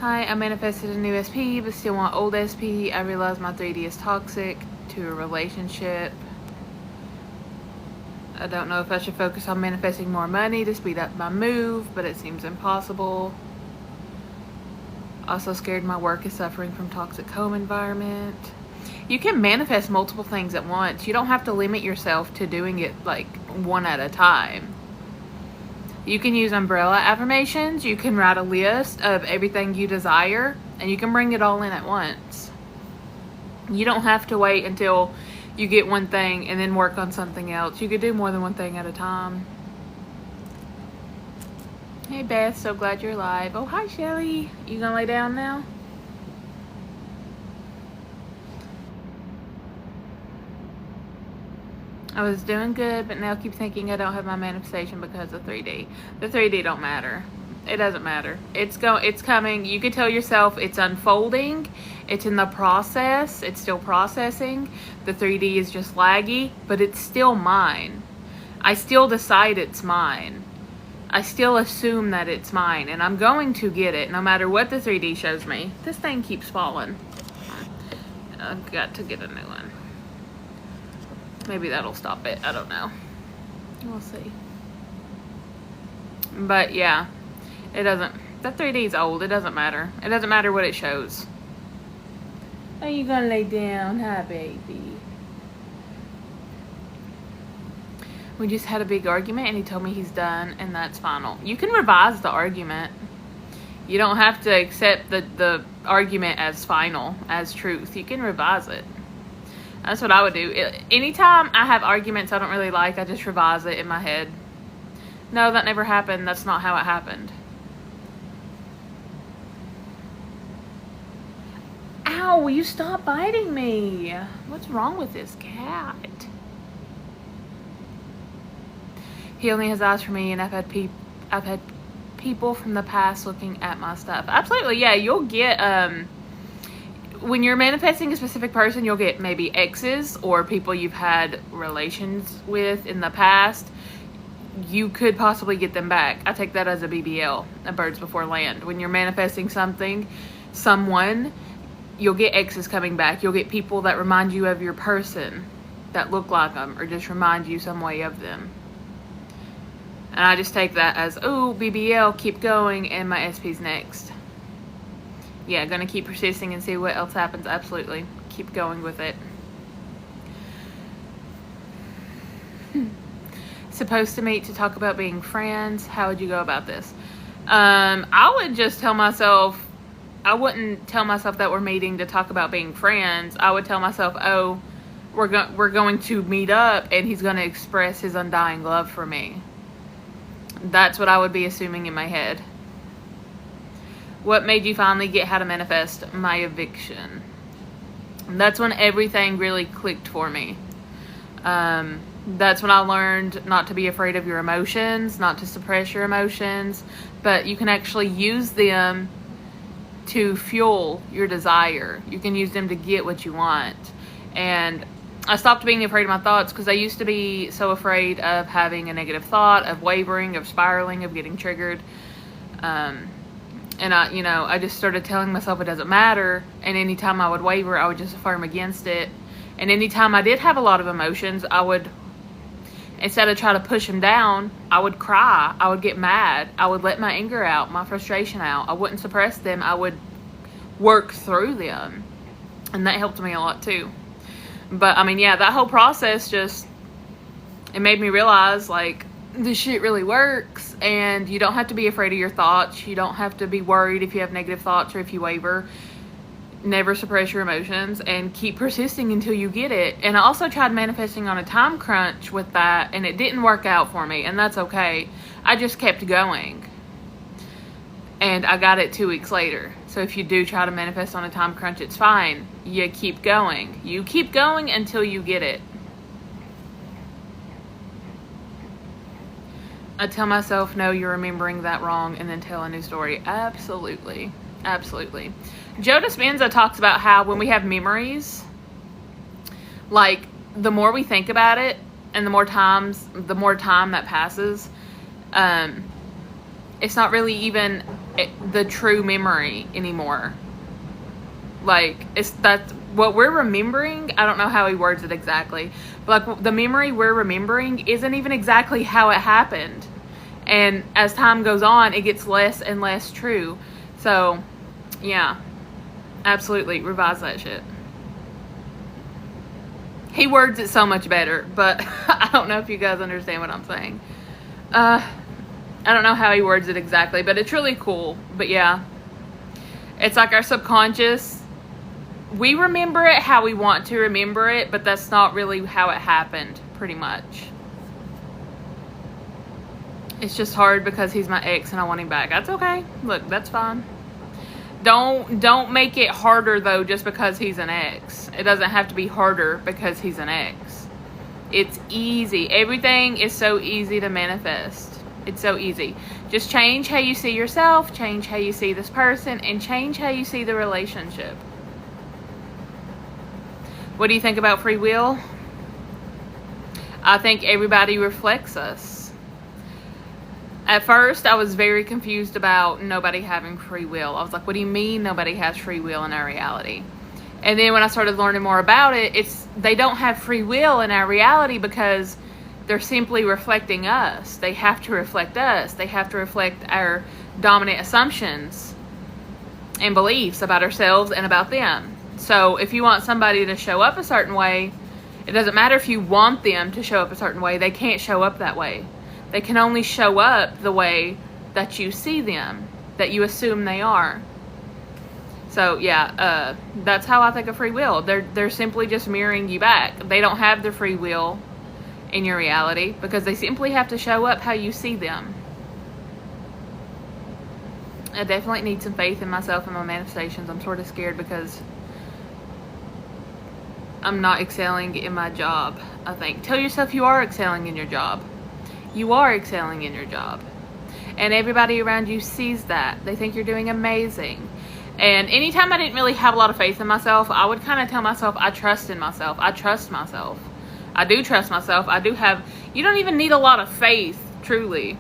Hi, I manifested a new SP, but still want old SP. I realize my 3D is toxic to a relationship. I don't know if I should focus on manifesting more money to speed up my move, but it seems impossible. Also scared my work is suffering from toxic home environment. You can manifest multiple things at once. You don't have to limit yourself to doing it like one at a time. You can use umbrella affirmations. You can write a list of everything you desire, and you can bring it all in at once. You don't have to wait until you get one thing and then work on something else. You could do more than one thing at a time. Hey Beth, so glad you're live. Oh, hi Shelly. You gonna lay down now? I was doing good, but now keep thinking I don't have my manifestation because of 3D. The 3D don't matter. It doesn't matter. It's coming. You can tell yourself it's unfolding. It's in the process. It's still processing. The 3D is just laggy, but it's still mine. I still decide it's mine. I still assume that it's mine, and I'm going to get it no matter what the 3D shows me. This thing keeps falling. I've got to get a new one. Maybe that'll stop it. I don't know. We'll see. But yeah, it doesn't. That 3D is old. It doesn't matter. It doesn't matter what it shows. Are you gonna lay down? Hi, baby. We just had a big argument and he told me he's done and that's final. You can revise the argument. You don't have to accept the argument as final, as truth. You can revise it. That's what I would do. Anytime I have arguments I don't really like, I just revise it in my head. No, that never happened. That's not how it happened. Ow, will you stop biting me? What's wrong with this cat? He only has eyes for me, and I've had people from the past looking at my stuff. Absolutely, yeah. You'll get when you're manifesting a specific person, you'll get maybe exes or people you've had relations with in the past. You could possibly get them back. I take that as a BBL, a birds before land. When you're manifesting someone, you'll get exes coming back. You'll get people that remind you of your person, that look like them, or just remind you some way of them. And I just take that as, oh, BBL, keep going, and my SP's next. Yeah, gonna keep persisting and see what else happens. Absolutely. Keep going with it. Supposed to meet to talk about being friends. How would you go about this? I would just tell myself, I wouldn't tell myself that we're meeting to talk about being friends. I would tell myself, oh, we're going to meet up and he's going to express his undying love for me. That's what I would be assuming in my head. What made you finally get how to manifest? My eviction. That's when everything really clicked for me. That's when I learned not to be afraid of your emotions, not to suppress your emotions, but you can actually use them to fuel your desire. You can use them to get what you want. And I stopped being afraid of my thoughts because I used to be so afraid of having a negative thought, of wavering, of spiraling, of getting triggered. And I just started telling myself it doesn't matter. And anytime I would waver, I would just affirm against it. And anytime I did have a lot of emotions, I would, instead of try to push them down, I would cry. I would get mad. I would let my anger out, my frustration out. I wouldn't suppress them. I would work through them. And that helped me a lot too. But I mean, yeah, that whole process it made me realize like this shit really works, and you don't have to be afraid of your thoughts. You don't have to be worried if you have negative thoughts or if you waver. Never suppress your emotions and keep persisting until you get it. And I also tried manifesting on a time crunch with that, and it didn't work out for me, and that's okay. I just kept going. And I got it 2 weeks later. So if you do try to manifest on a time crunch, it's fine. You keep going. You keep going until you get it. I tell myself, no, you're remembering that wrong, and then tell a new story. Absolutely. Absolutely. Joe Dispenza talks about how when we have memories, like the more we think about it and the more time that passes, it's not really even the true memory anymore. Like, that's what we're remembering. I don't know how he words it exactly, but like the memory we're remembering isn't even exactly how it happened. And as time goes on, it gets less and less true. So, yeah, absolutely revise that shit. He words it so much better, but I don't know if you guys understand what I'm saying. I don't know how he words it exactly, but it's really cool. But yeah, it's like our subconscious. We remember it how we want to remember it, but that's not really how it happened, pretty much. It's just hard because he's my ex and I want him back. That's okay. Look, that's fine. Don't make it harder though just because he's an ex. It doesn't have to be harder because he's an ex. It's easy. Everything is so easy to manifest. It's so easy. Just change how you see yourself, change how you see this person, and change how you see the relationship. What do you think about free will? I think everybody reflects us. At first, I was very confused about nobody having free will. I was like, what do you mean nobody has free will in our reality? And then when I started learning more about it, they don't have free will in our reality because they're simply reflecting us. They have to reflect us. They have to reflect our dominant assumptions and beliefs about ourselves and about them. So if you want somebody to show up a certain way, it doesn't matter if you want them to show up a certain way. They can't show up that way. They can only show up the way that you see them, that you assume they are. So yeah, that's how I think of free will. They're simply just mirroring you back. They don't have the free will in your reality because they simply have to show up how you see them. I definitely need some faith in myself and my manifestations. I'm sort of scared because I'm not excelling in my job, I think. Tell yourself you are excelling in your job. You are excelling in your job. And everybody around you sees that. They think you're doing amazing. And anytime I didn't really have a lot of faith in myself, I would kind of tell myself, I trust in myself. I trust myself. I do trust myself. You don't even need a lot of faith, truly.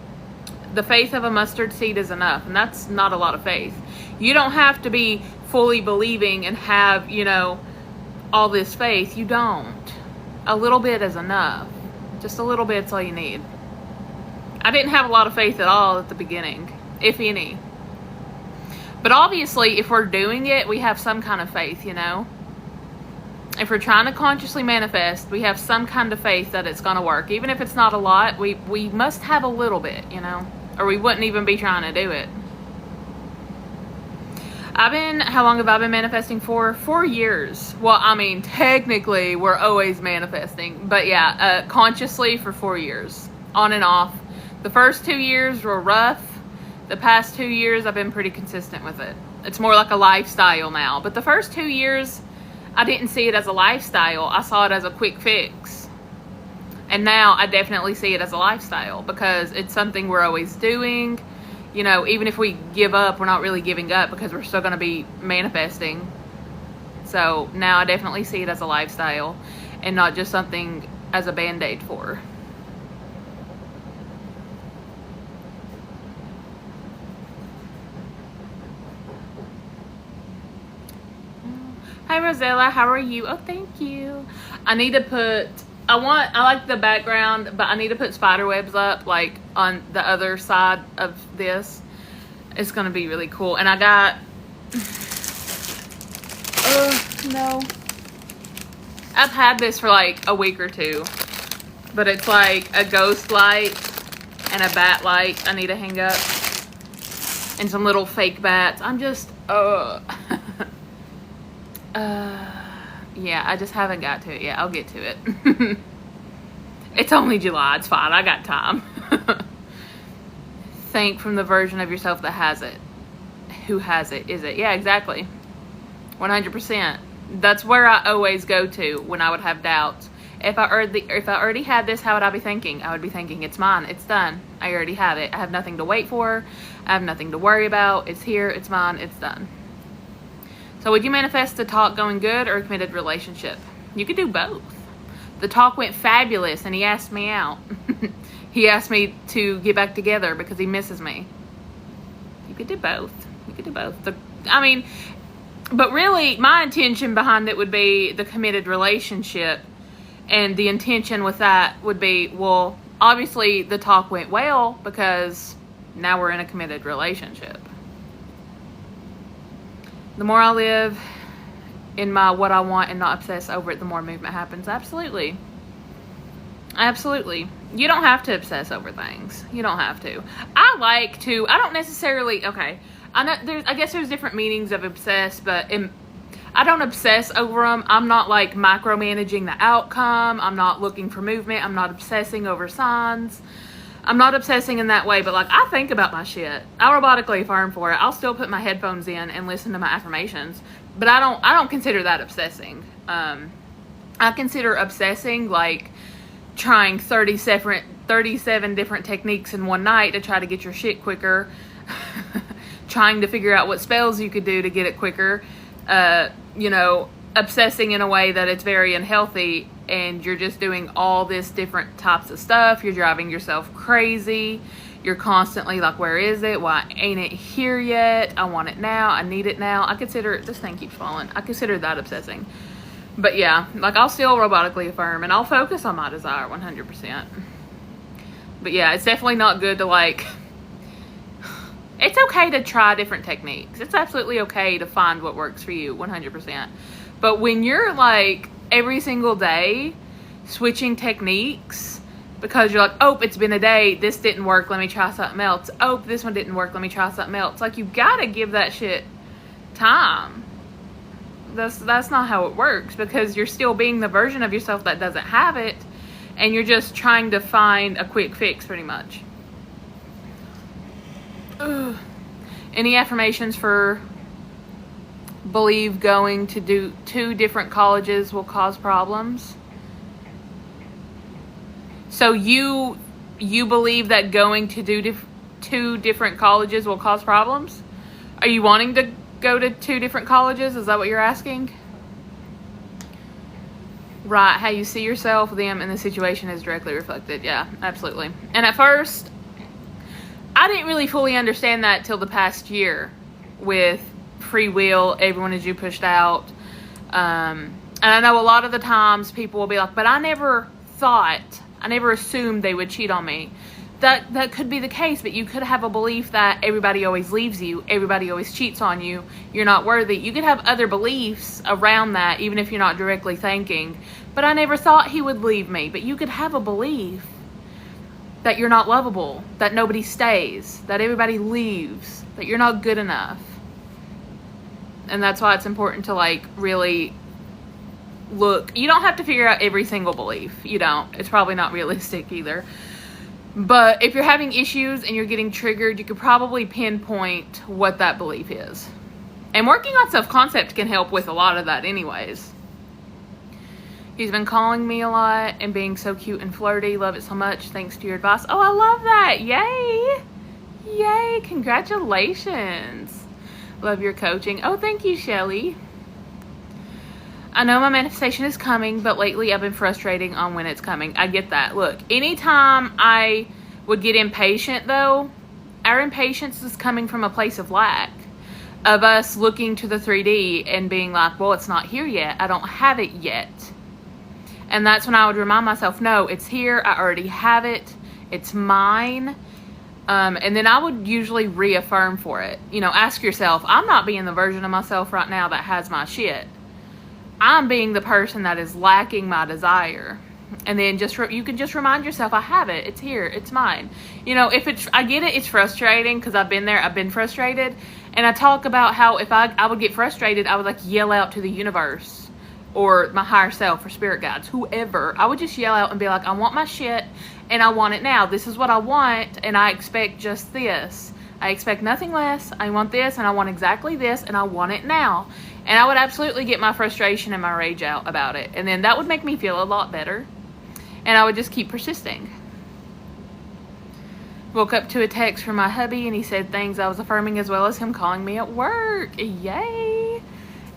The faith of a mustard seed is enough. And that's not a lot of faith. You don't have to be fully believing and have, all this faith. You don't. A little bit is enough. Just a little bit's all you need. I didn't have a lot of faith at all at the beginning, if any. But obviously, if we're doing it, we have some kind of faith, If we're trying to consciously manifest, we have some kind of faith that it's going to work. Even if it's not a lot, we must have a little bit, Or we wouldn't even be trying to do it. How long have I been manifesting for? 4 years. Well, technically, we're always manifesting. But yeah, consciously for 4 years. On and off. The first 2 years were rough. The past 2 years, I've been pretty consistent with it. It's more like a lifestyle now. But the first 2 years, I didn't see it as a lifestyle. I saw it as a quick fix. And now I definitely see it as a lifestyle because it's something we're always doing. Even if we give up, we're not really giving up because we're still going to be manifesting. So now I definitely see it as a lifestyle and not just something as a band-aid for. Hi Rosella, how are you? Oh, thank you. I need to put, I like the background, but I need to put spider webs up like on the other side of this. It's gonna be really cool. And I got, no. I've had this for like a week or two, but it's like a ghost light and a bat light I need to hang up and some little fake bats. I'm just, yeah, I just haven't got to it yet. I'll get to it. It's only July. It's fine. I got time. Think from the version of yourself that has it. Who has it? Is it? Yeah, exactly. 100%. That's where I always go to when I would have doubts. If I already had this, how would I be thinking? I would be thinking, it's mine. It's done. I already have it. I have nothing to wait for. I have nothing to worry about. It's here. It's mine. It's done. So would you manifest a talk going good or a committed relationship? You could do both. The talk went fabulous and he asked me out. He asked me to get back together because he misses me. You could do both. But really, my intention behind it would be the committed relationship. And the intention with that would be, well, obviously the talk went well because now we're in a committed relationship. The more I live in my what I want and not obsess over it, the more movement happens. Absolutely. You don't have to obsess over things. You don't have to. I don't necessarily, okay. I guess there's different meanings of obsess, but I don't obsess over them. I'm not like micromanaging the outcome. I'm not looking for movement. I'm not obsessing over signs. I'm not obsessing in that way, but like I think about my shit. I robotically affirm for it. I'll still put my headphones in and listen to my affirmations, but I don't consider that obsessing. I consider obsessing like trying 37 different techniques in one night to try to get your shit quicker. Trying to figure out what spells you could do to get it quicker. Obsessing in a way that it's very unhealthy, and you're just doing all this different types of stuff. You're driving yourself crazy. You're constantly like, where is it? Why ain't it here yet? I want it now. I need it now. This thing keeps falling. I consider that obsessing. But yeah, like I'll still robotically affirm and I'll focus on my desire 100%. But yeah, it's definitely not good to like, it's okay to try different techniques. It's absolutely okay to find what works for you 100%. But when you're like every single day switching techniques because you're like, oh, it's been a day, this didn't work, let me try something else. Oh, this one didn't work, let me try something else. Like you gotta give that shit time. That's not how it works, because you're still being the version of yourself that doesn't have it, and you're just trying to find a quick fix pretty much. Ugh. Any affirmations for believe going to do 2 different colleges will cause problems? So you believe that going to do 2 different colleges will cause problems? Are you wanting to go to 2 different colleges? Is that what you're asking? Right, how you see yourself, them, and the situation is directly reflected. Yeah, absolutely. And at first, I didn't really fully understand that till the past year with free will, everyone is you pushed out. And I know a lot of the times people will be like, but I never assumed they would cheat on me. That could be the case, but you could have a belief that everybody always leaves you, everybody always cheats on you, you're not worthy. You could have other beliefs around that, even if you're not directly thinking, but I never thought he would leave me. But you could have a belief that you're not lovable, that nobody stays, that everybody leaves, that you're not good enough. And that's why it's important to like really look. You don't have to figure out every single belief. You don't. It's probably not realistic either. But if you're having issues and you're getting triggered, you could probably pinpoint what that belief is. And working on self-concept can help with a lot of that anyways. He's been calling me a lot and being so cute and flirty. Love it so much. Thanks to your advice. Oh, I love that. Yay. Yay. Congratulations. Love your coaching. Oh, thank you, Shelly. I know my manifestation is coming, but lately I've been frustrating on when it's coming. I get that. Look, anytime I would get impatient, though, our impatience is coming from a place of lack, of us looking to the 3D and being like, well, it's not here yet. I don't have it yet. And that's when I would remind myself, no, it's here. I already have it. It's mine. And then I would usually reaffirm for it. You know, ask yourself, I'm not being the version of myself right now that has my shit. I'm being the person that is lacking my desire. And then you can just remind yourself, I have it. It's here. It's mine. You know, I get it. It's frustrating because I've been there. I've been frustrated. And I talk about how if I would get frustrated, I would like yell out to the universe or my higher self or spirit guides, whoever. I would just yell out and be like, I want my shit and I want it now. This is what I want. And I expect just this. I expect nothing less. I want this and I want exactly this and I want it now. And I would absolutely get my frustration and my rage out about it. And then that would make me feel a lot better. And I would just keep persisting. Woke up to a text from my hubby and he said things I was affirming as well as him calling me at work. Yay.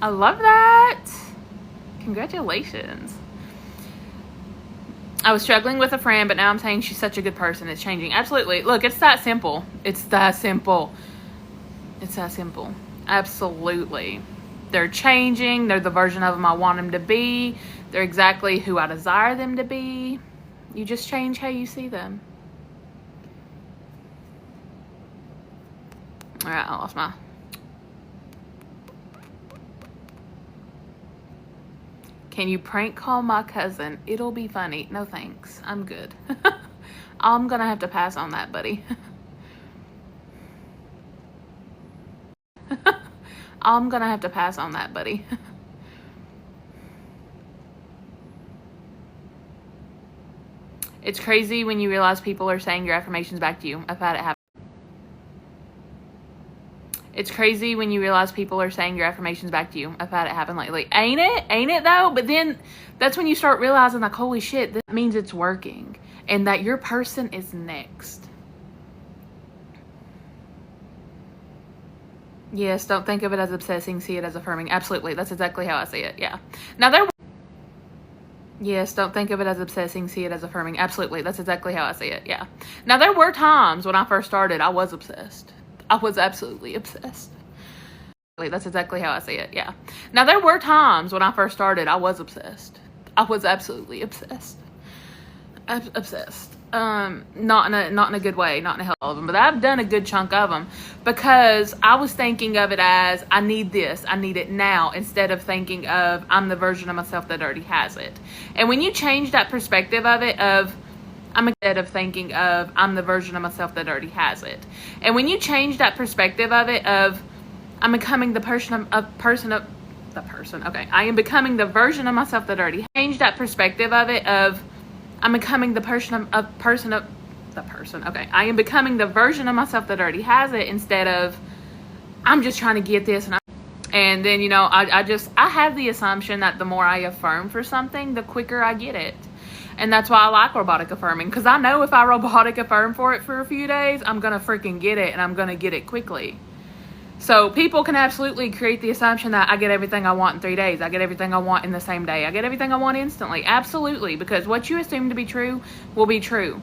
I love that. Congratulations. I was struggling with a friend, but now I'm saying she's such a good person. It's changing. Absolutely. Look, it's that simple. It's that simple. It's that simple. Absolutely. They're changing. They're the version of them I want them to be. They're exactly who I desire them to be. You just change how you see them. All right, I lost my... Can you prank call my cousin? It'll be funny. No thanks. I'm good. I'm gonna have to pass on that, buddy. I'm gonna have to pass on that, buddy. It's crazy when you realize people are saying your affirmations back to you. I've had it happen. It's crazy when you realize people are saying your affirmations back to you. I've had it happen lately. Ain't it? Ain't it though? But then that's when you start realizing, like, holy shit, that means it's working and that your person is next. Yes, don't think of it as obsessing, see it as affirming. Absolutely. That's exactly how I see it. Yeah. Now there... Yes, don't think of it as obsessing, see it as affirming. Absolutely. That's exactly how I see it. Yeah. Now there were times when I first started, I was obsessed. I was absolutely obsessed. That's exactly how I see it. Yeah. Now there were times when I first started, I was obsessed. I was absolutely obsessed. Obsessed. Not in a good way, not in a hell of them, but I've done a good chunk of them because I was thinking of it as I need this, I need it now, instead of thinking of I'm the version of myself that already has it. And when you change that perspective of it, instead of thinking of I'm the version of myself that already has it. And when you change that perspective of it, of I'm becoming the person okay, I am becoming the version of myself that already changed that perspective of it, of I'm becoming the person. Okay, I am becoming the version of myself that already has it, instead of I'm just trying to get this. And then, you know, I have the assumption that the more I affirm for something, the quicker I get it. And that's why I like robotic affirming, because I know if I robotic affirm for it for a few days, I'm going to freaking get it, and I'm going to get it quickly. So people can absolutely create the assumption that I get everything I want in 3 days. I get everything I want in the same day. I get everything I want instantly. Absolutely. Because what you assume to be true will be true.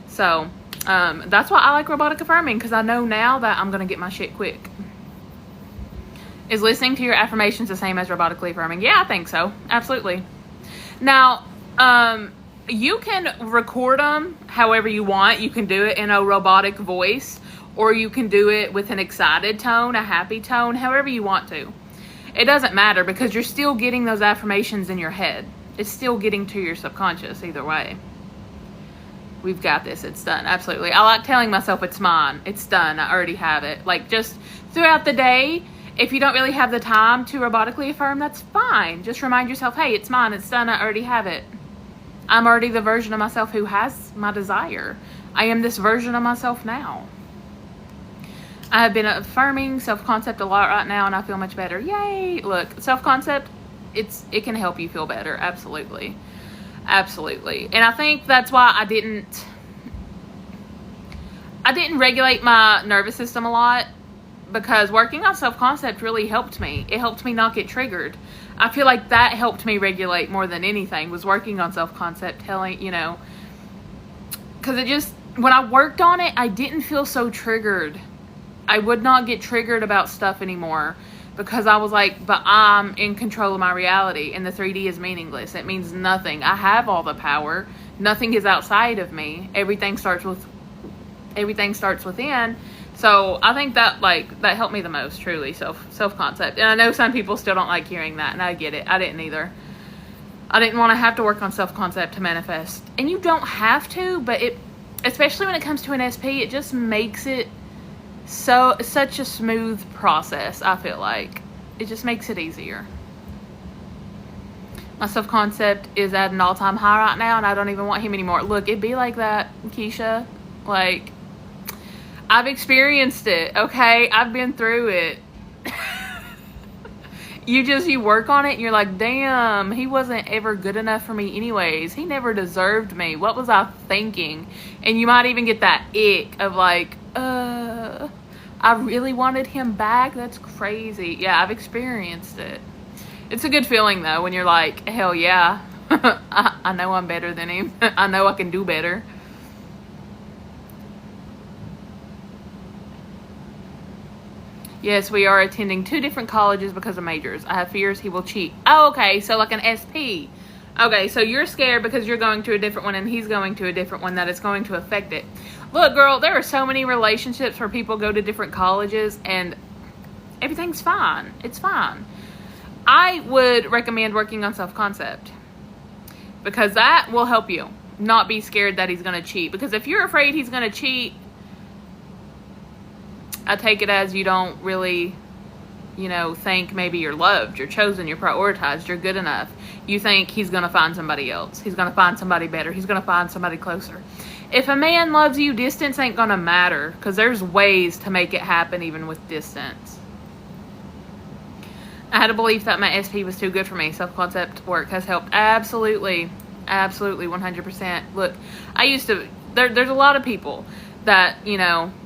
So that's why I like robotic affirming, because I know now that I'm going to get my shit quick. Is listening to your affirmations the same as robotically affirming? Yeah, I think so. Absolutely. Now, you can record them however you want. You can do it in a robotic voice, or you can do it with an excited tone, a happy tone, however you want to. It doesn't matter, because you're still getting those affirmations in your head. It's still getting to your subconscious either way. We've got this. It's done. Absolutely. I like telling myself it's mine. It's done. I already have it. Like, just throughout the day, if you don't really have the time to robotically affirm, that's fine. Just remind yourself, hey, it's mine. It's done. I already have it. I'm already the version of myself who has my desire. I am this version of myself now. I have been affirming self-concept a lot right now, and I feel much better. Yay! Look, self-concept, it can help you feel better. Absolutely. Absolutely. And I think that's why I didn't regulate my nervous system a lot, because working on self-concept really helped me. It helped me not get triggered. I feel like that helped me regulate more than anything, was working on self-concept, because it just, when I worked on it, I didn't feel so triggered. I would not get triggered about stuff anymore, because I was like, but I'm in control of my reality, and the 3D is meaningless. It means nothing. I have all the power. Nothing is outside of me. Everything starts within. So I think that that helped me the most, truly, self-concept. And I know some people still don't like hearing that, and I get it. I didn't either. I didn't want to have to work on self-concept to manifest. And you don't have to, but especially when it comes to an SP, it just makes it such a smooth process. I feel like it just makes it easier. My self-concept is at an all-time high right now, and I don't even want him anymore. Look, it'd be like that, Keisha. Like, I've experienced it, okay? I've been through it. You work on it, and you're like, damn, he wasn't ever good enough for me anyways. He never deserved me. What was I thinking? And you might even get that ick of like, I really wanted him back. That's crazy. Yeah, I've experienced it. It's a good feeling though, when you're like, hell yeah, I know I'm better than him. I know I can do better. Yes, we are attending 2 different colleges because of majors. I have fears he will cheat. Oh, okay, so like an SP. Okay, so you're scared because you're going to a different one and he's going to a different one, that it's going to affect it. Look, girl, there are so many relationships where people go to different colleges and everything's fine. It's fine. I would recommend working on self-concept because that will help you not be scared that he's going to cheat. Because if you're afraid he's going to cheat, I take it as you don't really, think maybe you're loved, you're chosen, you're prioritized, you're good enough. You think he's going to find somebody else. He's going to find somebody better. He's going to find somebody closer. If a man loves you, distance ain't going to matter because there's ways to make it happen even with distance. I had a belief that my SP was too good for me. Self-concept work has helped. Absolutely. Absolutely. 100%. Look, I used to, there's a lot of people that,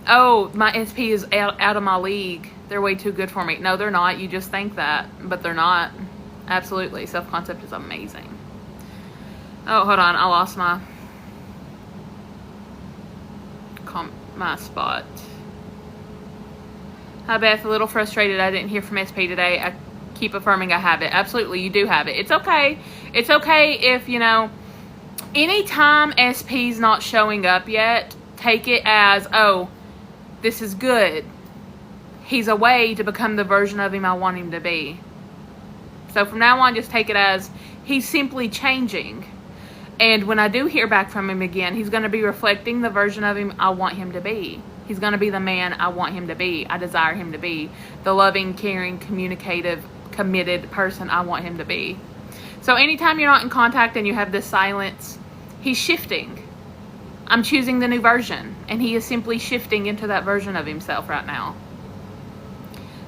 oh, my SP is out of my league. They're way too good for me. No, they're not. You just think that, but they're not. Absolutely. Self-concept is amazing. Oh, hold on. I lost my spot. Hi, Beth. A little frustrated I didn't hear from SP today. I keep affirming I have it. Absolutely, you do have it. It's okay. It's okay if, anytime SP's not showing up yet, take it as, oh, this is good. He's a way to become the version of him I want him to be. So from now on, just take it as he's simply changing. And when I do hear back from him again, he's going to be reflecting the version of him I want him to be. He's going to be the man I want him to be. I desire him to be. The loving, caring, communicative, committed person I want him to be. So anytime you're not in contact and you have this silence, he's shifting. I'm choosing the new version, and he is simply shifting into that version of himself right now.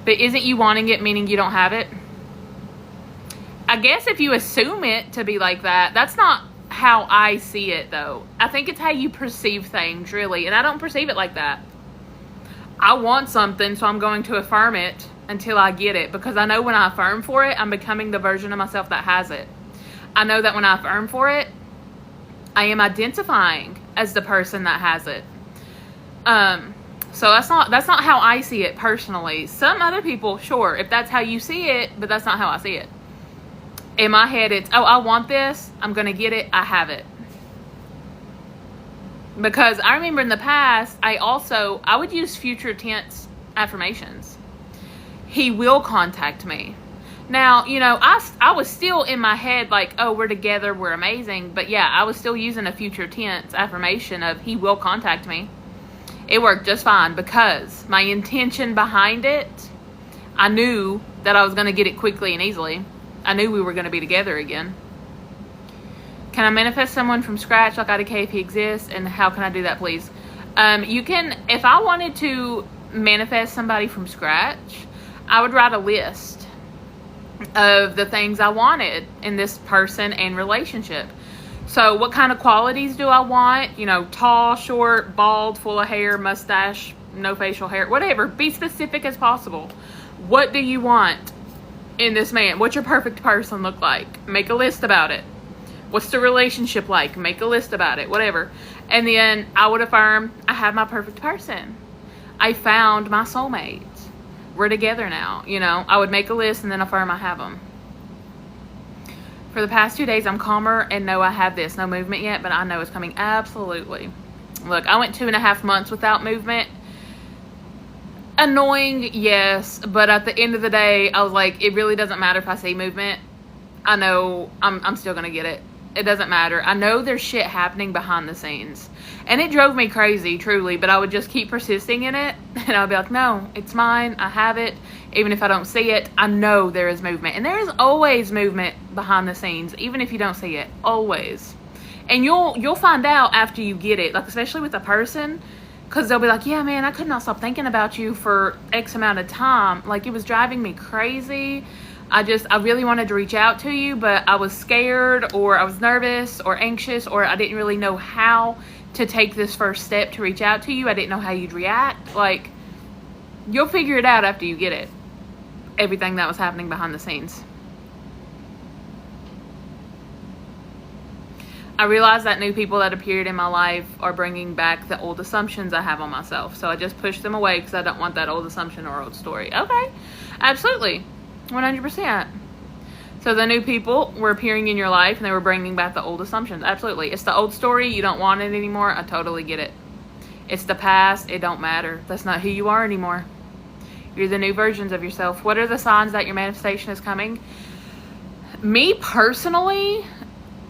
But isn't you wanting it meaning you don't have it? I guess if you assume it to be like that, that's not how I see it, though. I think it's how you perceive things, really, and I don't perceive it like that. I want something, so I'm going to affirm it until I get it, because I know when I affirm for it, I'm becoming the version of myself that has it. I know that when I affirm for it, I am identifying as the person that has it. So that's not how I see it personally. Some other people, sure, if that's how you see it, but that's not how I see it. In my head, it's, oh, I want this, I'm going to get it, I have it. Because I remember in the past, I would use future tense affirmations. He will contact me. Now, I was still in my head like, oh, we're together, we're amazing. But yeah, I was still using a future tense affirmation of he will contact me. It worked just fine because my intention behind it, I knew that I was going to get it quickly and easily. I knew we were going to be together again. Can I manifest someone from scratch like IDK if he exists? And how can I do that, please? You can, if I wanted to manifest somebody from scratch, I would write a list of the things I wanted in this person and relationship. So what kind of qualities do I want? Tall, short, bald, full of hair, mustache, no facial hair, whatever. Be specific as possible. What do you want in this man? What's your perfect person look like? Make a list about it. What's the relationship like? Make a list about it, whatever. And then I would affirm, I have my perfect person. I found my soulmate. We're together now. I would make a list and then affirm I have them. For the past 2 days, I'm calmer and know I have this. No movement yet, but I know it's coming. Absolutely. Look, I went 2.5 months without movement. Annoying, yes. But at the end of the day, I was like, it really doesn't matter if I see movement. I know I'm still going to get it. It doesn't matter. I know there's shit happening behind the scenes. And it drove me crazy, truly. But I would just keep persisting in it. And I would be like, no, it's mine. I have it. Even if I don't see it, I know there is movement. And there is always movement behind the scenes, even if you don't see it. Always. And you'll find out after you get it. Like, especially with a person. Because they'll be like, yeah, man, I could not stop thinking about you for X amount of time. Like, it was driving me crazy. I really wanted to reach out to you, but I was scared or I was nervous or anxious or I didn't really know how to take this first step to reach out to you. I didn't know how you'd react. Like, you'll figure it out after you get it. Everything that was happening behind the scenes. I realize that new people that appeared in my life are bringing back the old assumptions I have on myself. So I just push them away because I don't want that old assumption or old story. Okay, absolutely, 100%. So the new people were appearing in your life and they were bringing back the old assumptions. Absolutely. It's the old story. You don't want it anymore. I totally get it. It's the past. It don't matter. That's not who you are anymore. You're the new versions of yourself. What are the signs that your manifestation is coming? Me personally,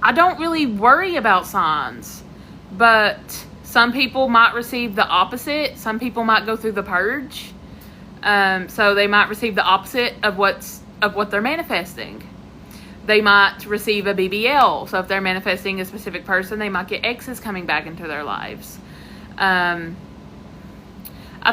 I don't really worry about signs, but some people might receive the opposite. Some people might go through the purge. So they might receive the opposite of what they're manifesting. They might receive a BBL. So if they're manifesting a specific person, they might get exes coming back into their lives. I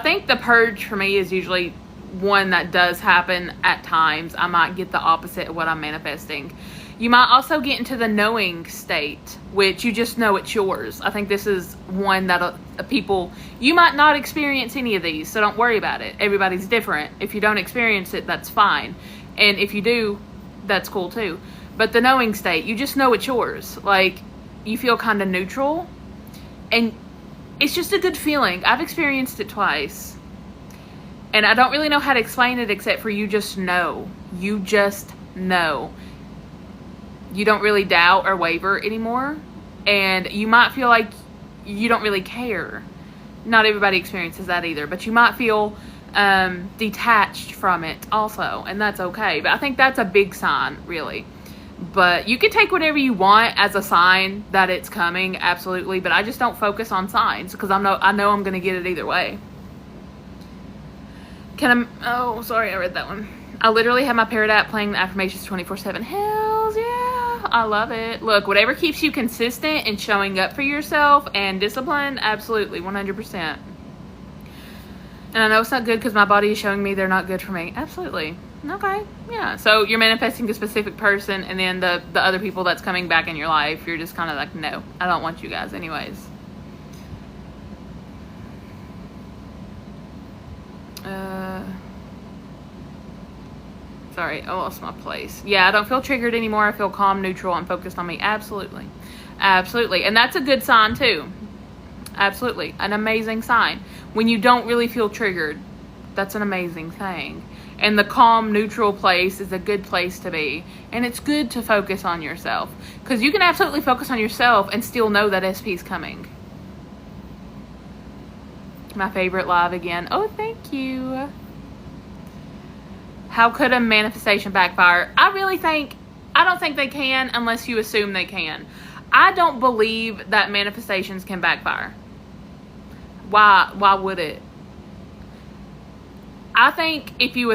think the purge for me is usually one that does happen at times. I might get the opposite of what I'm manifesting. You might also get into the knowing state, which you just know it's yours. I think this is one that people, you might not experience any of these, so don't worry about it. Everybody's different. If you don't experience it, that's fine. And if you do, that's cool too. But the knowing state, you just know it's yours. Like, you feel kind of neutral. And it's just a good feeling. I've experienced it twice. And I don't really know how to explain it except for you just know. You just know. You don't really doubt or waver anymore. And you might feel like you don't really care. Not everybody experiences that either. But you might feel detached from it also. And that's okay. But I think that's a big sign, really. But you can take whatever you want as a sign that it's coming, absolutely. But I just don't focus on signs because I know I'm going to get it either way. Oh, sorry, I read that one. I literally have my Parrot app playing the affirmations 24/7. Hells yeah, I love it. Look, whatever keeps you consistent and showing up for yourself and disciplined, absolutely, 100%. And I know it's not good because my body is showing me they're not good for me. Absolutely. Okay, yeah. So you're manifesting a specific person, and then the other people that's coming back in your life, you're just kind of like, no, I don't want you guys anyways. Sorry, I lost my place. Yeah, I don't feel triggered anymore. I feel calm, neutral, and focused on me. Absolutely. Absolutely. And that's a good sign too. Absolutely. An amazing sign. When you don't really feel triggered, that's an amazing thing. And the calm, neutral place is a good place to be. And it's good to focus on yourself. Because you can absolutely focus on yourself and still know that SP is coming. My favorite live again. Oh, thank you. How could a manifestation backfire? I don't think they can unless you assume they can. I don't believe that manifestations can backfire. Why would it? I think if you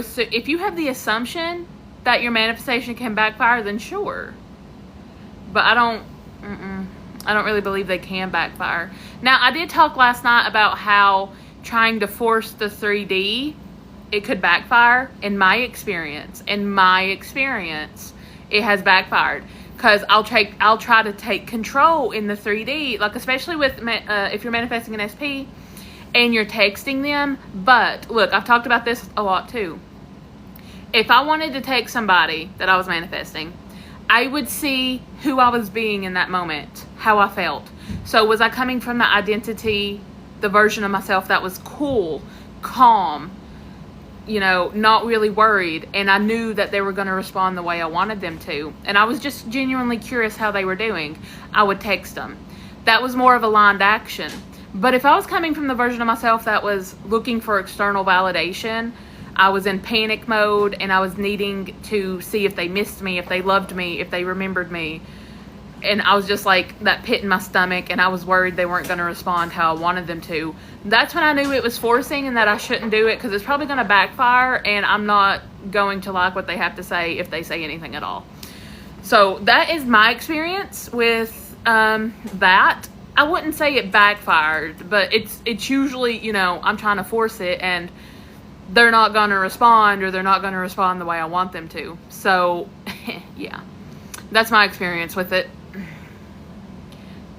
have the assumption that your manifestation can backfire, then sure. But I don't really believe they can backfire. Now, I did talk last night about how trying to force the 3D, it could backfire. In my experience, it has backfired. Because I'll try to take control in the 3D, like especially with if you're manifesting an SP and you're texting them. But look, I've talked about this a lot too. If I wanted to take somebody that I was manifesting, I would see who I was being in that moment, how I felt. So was I coming from the identity, the version of myself that was cool, calm, not really worried, and I knew that they were going to respond the way I wanted them to, and I was just genuinely curious how they were doing, I would text them. That was more of a aligned action. But if I was coming from the version of myself that was looking for external validation, I was in panic mode, and I was needing to see if they missed me, if they loved me, if they remembered me, and I was just like that pit in my stomach, and I was worried they weren't going to respond how I wanted them to. That's when I knew it was forcing and that I shouldn't do it, because it's probably going to backfire, and I'm not going to like what they have to say if they say anything at all. So that is my experience with that. I wouldn't say it backfired, but it's usually, I'm trying to force it, and they're not going to respond, or they're not going to respond the way I want them to. So, yeah, that's my experience with it.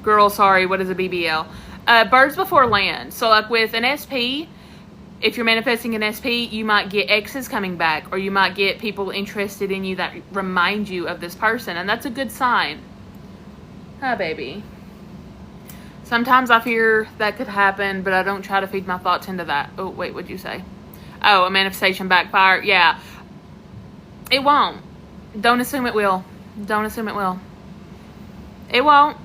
Girl, sorry, what is a BBL? Birds before land. So like with an SP, if you're manifesting an SP, you might get exes coming back, or you might get people interested in you that remind you of this person, and that's a good sign. Hi, baby. Sometimes I fear that could happen, but I don't try to feed my thoughts into that. Oh, wait, what'd you say? Oh, a manifestation backfire? Yeah. It won't. Don't assume it will. Don't assume it will. It won't.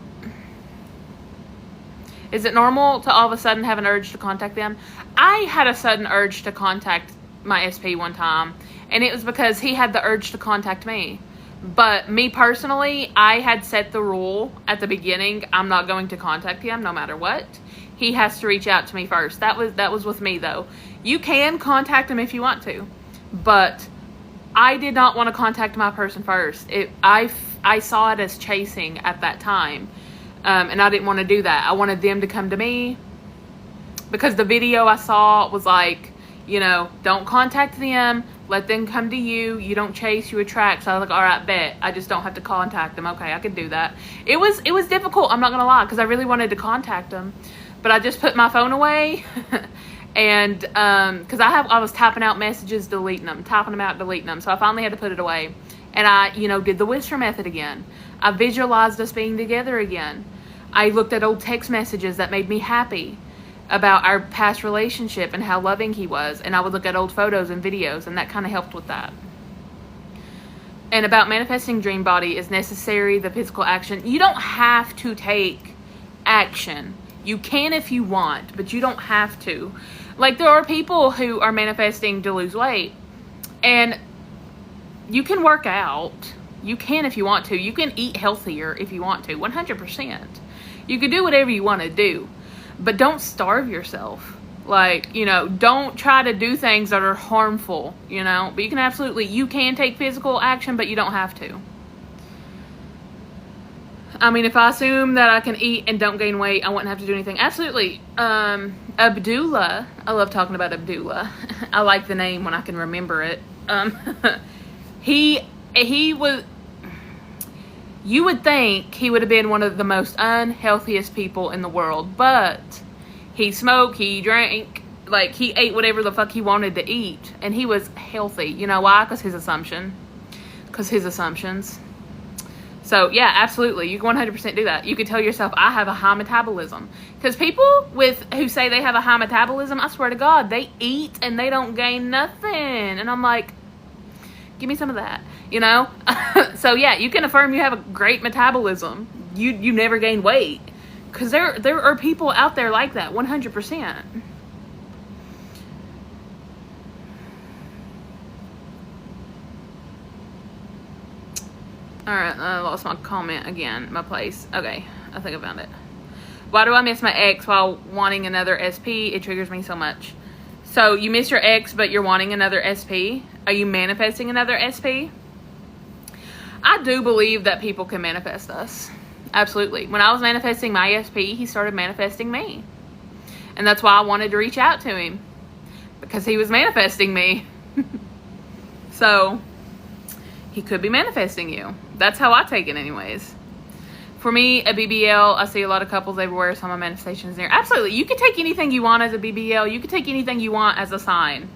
Is it normal to all of a sudden have an urge to contact them? I had a sudden urge to contact my SP one time, and it was because he had the urge to contact me. But me personally, I had set the rule at the beginning, I'm not going to contact him no matter what. He has to reach out to me first. That was with me, though. You can contact him if you want to, but I did not want to contact my person first. I saw it as chasing at that time, and I didn't want to do that. I wanted them to come to me, because the video I saw was like, you know, don't contact them, let them come to you. You don't chase, you attract. So I was like, all right, bet. I just don't have to contact them. Okay, I could do that. It was difficult, I'm not gonna lie, because I really wanted to contact them, but I just put my phone away. And because I was typing out messages, deleting them, typing them out, deleting them. So I finally had to put it away, and I, you know, did the whisper method again. I visualized us being together again. I looked at old text messages that made me happy about our past relationship and how loving he was, and I would look at old photos and videos, and that kind of helped with that. And about manifesting dream body is necessary, the physical action. You don't have to take action. You can if you want, but you don't have to. Like, there are people who are manifesting to lose weight, and you can work out. You can if you want to. You can eat healthier if you want to, 100%. You can do whatever you want to do, but don't starve yourself. Like, you know, don't try to do things that are harmful, you know. But you can take physical action, but you don't have to. I mean, if I assume that I can eat and don't gain weight, I wouldn't have to do anything. Absolutely. Abdullah, I love talking about Abdullah. I like the name when I can remember it. He was, you would think he would have been one of the most unhealthiest people in the world, but he smoked, he drank, like, he ate whatever the fuck he wanted to eat, and he was healthy. You know why? Because his assumptions. So, yeah, absolutely. You can 100% do that. You could tell yourself, I have a high metabolism. Because people who say they have a high metabolism, I swear to God, they eat and they don't gain nothing. And I'm like, give me some of that, you know? So, yeah, you can affirm you have a great metabolism. You never gain weight. Because there are people out there like that, 100%. Alright, I lost my comment again. My place. Okay, I think I found it. Why do I miss my ex while wanting another SP? It triggers me so much. So, you miss your ex, but you're wanting another SP? Are you manifesting another SP? I do believe that people can manifest us. Absolutely. When I was manifesting my SP, he started manifesting me. And that's why I wanted to reach out to him. Because he was manifesting me. So, he could be manifesting you. That's how I take it anyways. For me, a BBL, I see a lot of couples everywhere, so my manifestation's there. Absolutely. You can take anything you want as a BBL. You can take anything you want as a sign.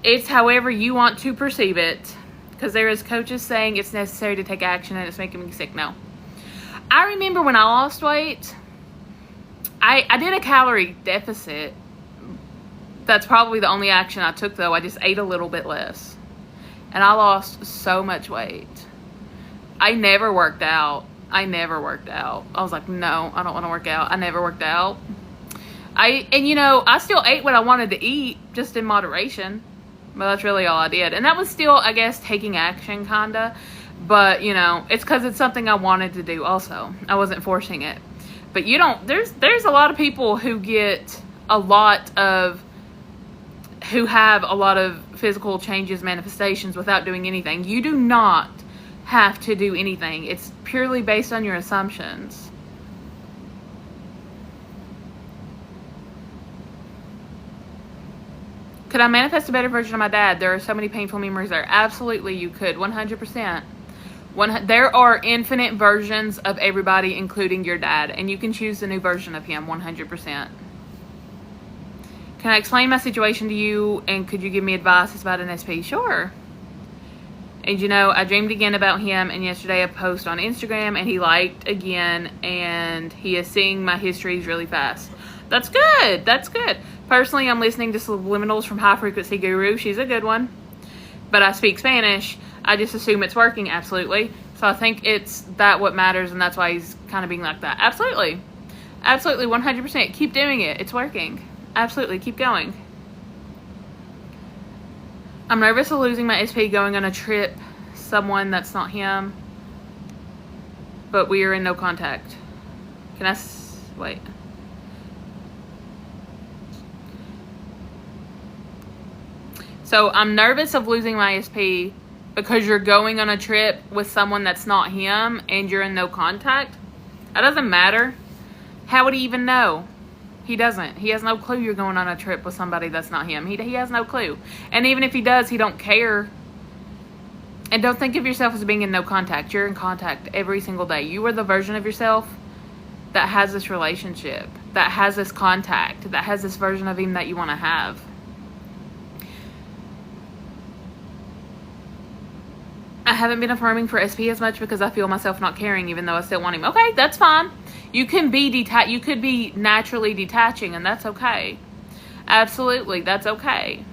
It's however you want to perceive it. Because there is coaches saying it's necessary to take action and it's making me sick. No. I remember when I lost weight, I did a calorie deficit. That's probably the only action I took, though. I just ate a little bit less. And I lost so much weight. I never worked out. I was like, no, I don't want to work out. I never worked out. And you know, I still ate what I wanted to eat, just in moderation. But that's really all I did. And that was still, I guess, taking action, kinda. But, you know, it's because it's something I wanted to do also. I wasn't forcing it. But you don't, there's a lot of people who have a lot of physical changes, manifestations without doing anything. You do not have to do anything. It's purely based on your assumptions. Could I manifest a better version of my dad? There are so many painful memories there. Absolutely, you could. 100%. There are infinite versions of everybody, including your dad, and you can choose the new version of him. 100%. Can I explain my situation to you, and could you give me advice about an SP? Sure. And you know, I dreamed again about him, and yesterday I posted on Instagram and he liked again, and he is seeing my histories really fast. That's good. That's good. Personally, I'm listening to Subliminals from High Frequency Guru. She's a good one. But I speak Spanish. I just assume it's working. Absolutely. So I think it's that what matters, and that's why he's kind of being like that. Absolutely. Absolutely. 100%. Keep doing it. It's working. Absolutely. Keep going. I'm nervous of losing my SP going on a trip. Someone that's not him. But we are in no contact. Can I wait? So I'm nervous of losing my SP because you're going on a trip with someone that's not him and you're in no contact. That doesn't matter. How would he even know? He doesn't. He has no clue you're going on a trip with somebody that's not him. He has no clue. And even if he does, he don't care. And don't think of yourself as being in no contact. You're in contact every single day. You are the version of yourself that has this relationship, that has this contact, that has this version of him that you want to have. I haven't been affirming for SP as much because I feel myself not caring, even though I still want him. Okay, that's fine. You can be you could be naturally detaching, and that's okay. Absolutely, that's okay.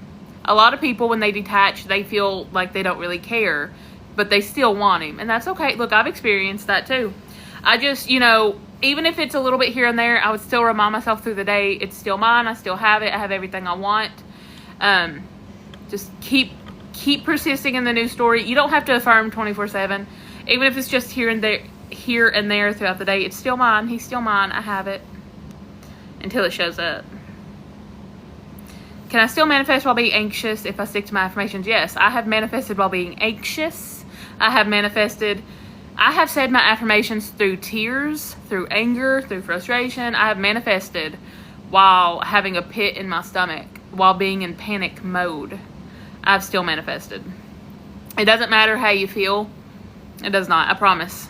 A lot of people, when they detach, they feel like they don't really care, but they still want him, and that's okay. Look, I've experienced that too. I just, you know, even if it's a little bit here and there, I would still remind myself through the day, it's still mine. I still have it. I have everything I want. Just keep persisting in the new story. You don't have to affirm 24/7. Even if it's just here and there throughout the day, it's still mine. He's still mine. I have it until it shows up. Can I still manifest while being anxious if I stick to my affirmations? Yes, I have manifested while being anxious. I have said my affirmations through tears, through anger, through frustration. I have manifested while having a pit in my stomach, while being in panic mode. I've still manifested. It doesn't matter how you feel. It does not, I promise.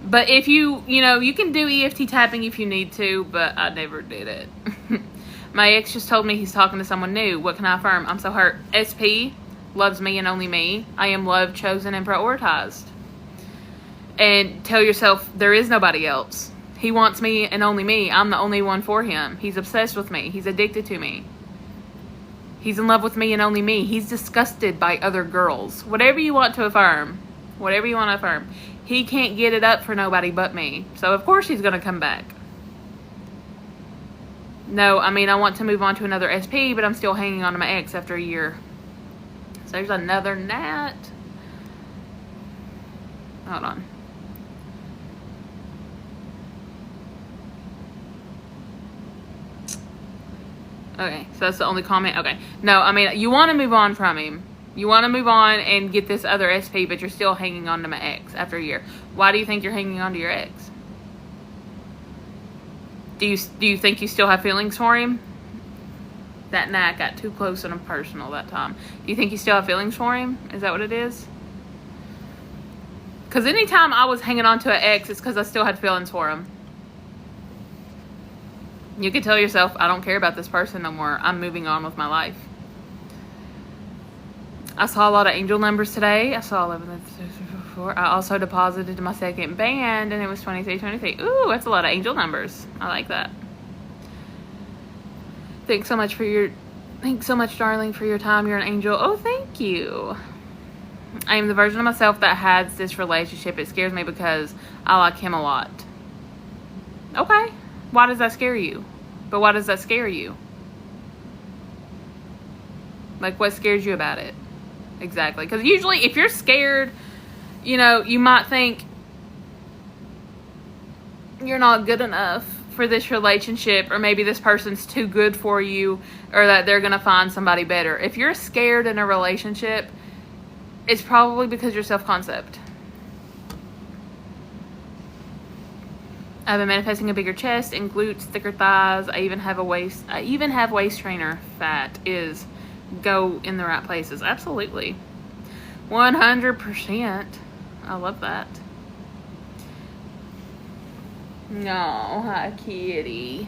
But if you can do EFT tapping if you need to, but I never did it. My ex just told me he's talking to someone new. What can I affirm? I'm so hurt. SP loves me and only me. I am loved, chosen, and prioritized. And tell yourself there is nobody else. He wants me and only me. I'm the only one for him. He's obsessed with me. He's addicted to me. He's in love with me and only me. He's disgusted by other girls. Whatever you want to affirm. Whatever you want to affirm. He can't get it up for nobody but me. So of course he's going to come back. No, I mean, I want to move on to another SP, but I'm still hanging on to my ex after a year. So there's another Nat. Hold on. Okay, so that's the only comment. Okay. No, I mean, you want to move on from him. You want to move on and get this other SP, but you're still hanging on to my ex after a year. Why do you think you're hanging on to your ex? Do you think you still have feelings for him? That Nat got too close and personal that time. Do you think you still have feelings for him? Is that what it is? Because anytime I was hanging on to an ex, it's because I still had feelings for him. You could tell yourself, I don't care about this person no more. I'm moving on with my life. I saw a lot of angel numbers today. I saw 11, 4. I also deposited to my second band, and it was 23. Ooh, that's a lot of angel numbers. I like that. Thanks so much, darling, for your time. You're an angel. Oh, thank you. I am the version of myself that has this relationship. It scares me because I like him a lot. Okay. Why does that scare you? But why does that scare you? Like, what scares you about it? Exactly. Because usually if you're scared, you might think you're not good enough for this relationship, or maybe this person's too good for you, or that they're going to find somebody better. If you're scared in a relationship, it's probably because your self-concept. I've been manifesting a bigger chest and glutes, thicker thighs. I even have waist trainer. Fat is go in the right places. Absolutely. 100%. I love that. No, hi kitty.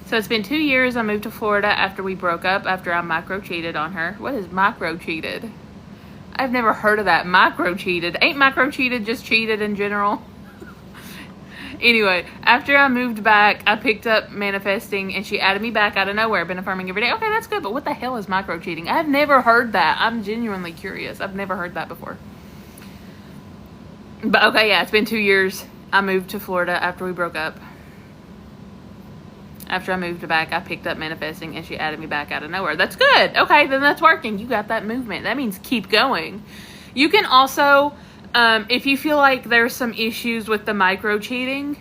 So it's been 2 years. I moved to Florida after we broke up, after I micro cheated on her. What is micro cheated? I've never heard of that. Micro cheated. Ain't micro cheated just cheated in general? Anyway, after I moved back, I picked up manifesting and she added me back out of nowhere. Been affirming every day. Okay, that's good. But what the hell is micro cheating? I've never heard that. I'm genuinely curious. I've never heard that before. But okay, yeah, it's been 2 years. I moved to Florida after we broke up. After I moved back, I picked up manifesting and she added me back out of nowhere. That's good. Okay, then that's working. You got that movement. That means keep going. You can also, if you feel like there's some issues with the micro cheating,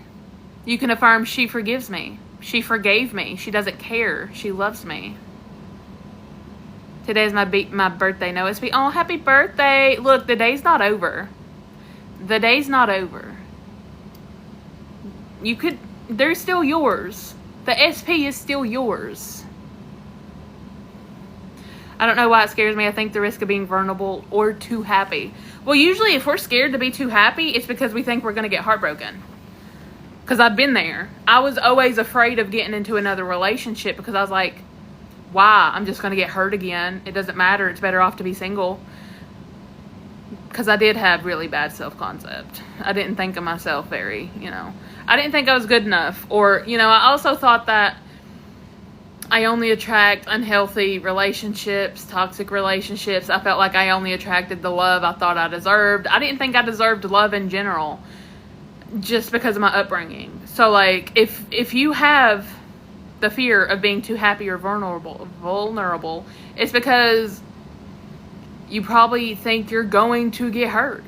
you can affirm, she forgives me. She forgave me. She doesn't care. She loves me. Today's my birthday. No, it's oh, happy birthday. Look, the day's not over. The day's not over. They're still yours. The SP is still yours. I don't know why it scares me. I think the risk of being vulnerable or too happy. Well, usually if we're scared to be too happy, it's because we think we're going to get heartbroken. Because I've been there. I was always afraid of getting into another relationship because I was like, why? I'm just going to get hurt again. It doesn't matter. It's better off to be single. Because I did have really bad self-concept. I didn't think of myself very, I didn't think I was good enough. Or, I also thought that I only attract unhealthy relationships, toxic relationships. I felt like I only attracted the love I thought I deserved. I didn't think I deserved love in general just because of my upbringing. So, like, if you have the fear of being too happy or vulnerable, it's because you probably think you're going to get hurt.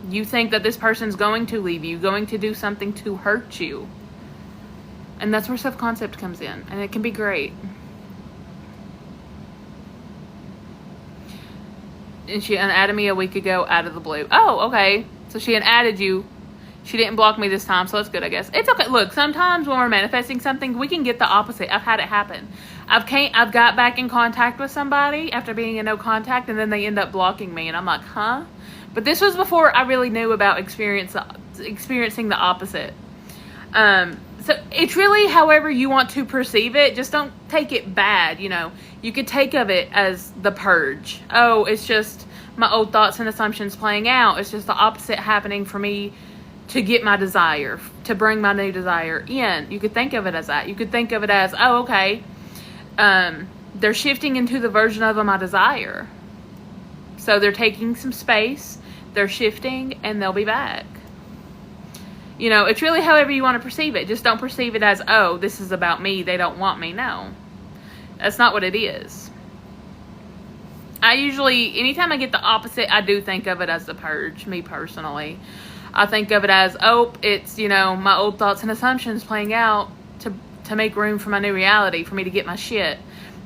You think that this person's going to leave you, going to do something to hurt you. And that's where self-concept comes in. And it can be great. And she unadded me a week ago out of the blue. Oh, okay. So she unadded you. She didn't block me this time, so that's good, I guess. It's okay. Look, sometimes when we're manifesting something, we can get the opposite. I've had it happen. I've got back in contact with somebody after being in no contact, and then they end up blocking me. And I'm like, huh? But this was before I really knew about experiencing the opposite. So it's really however you want to perceive it. Just don't take it bad, You could take of it as the purge. Oh, it's just my old thoughts and assumptions playing out. It's just the opposite happening for me to get my desire, to bring my new desire in. You could think of it as that. You could think of it as, oh, okay, they're shifting into the version of my desire. So they're taking some space, they're shifting, and they'll be back. It's really however you want to perceive it. Just don't perceive it as, oh, this is about me, they don't want me. No, that's not what it is. Anytime I get the opposite, I do think of it as the purge, me personally. I think of it as, oh, it's, my old thoughts and assumptions playing out to make room for my new reality, for me to get my shit.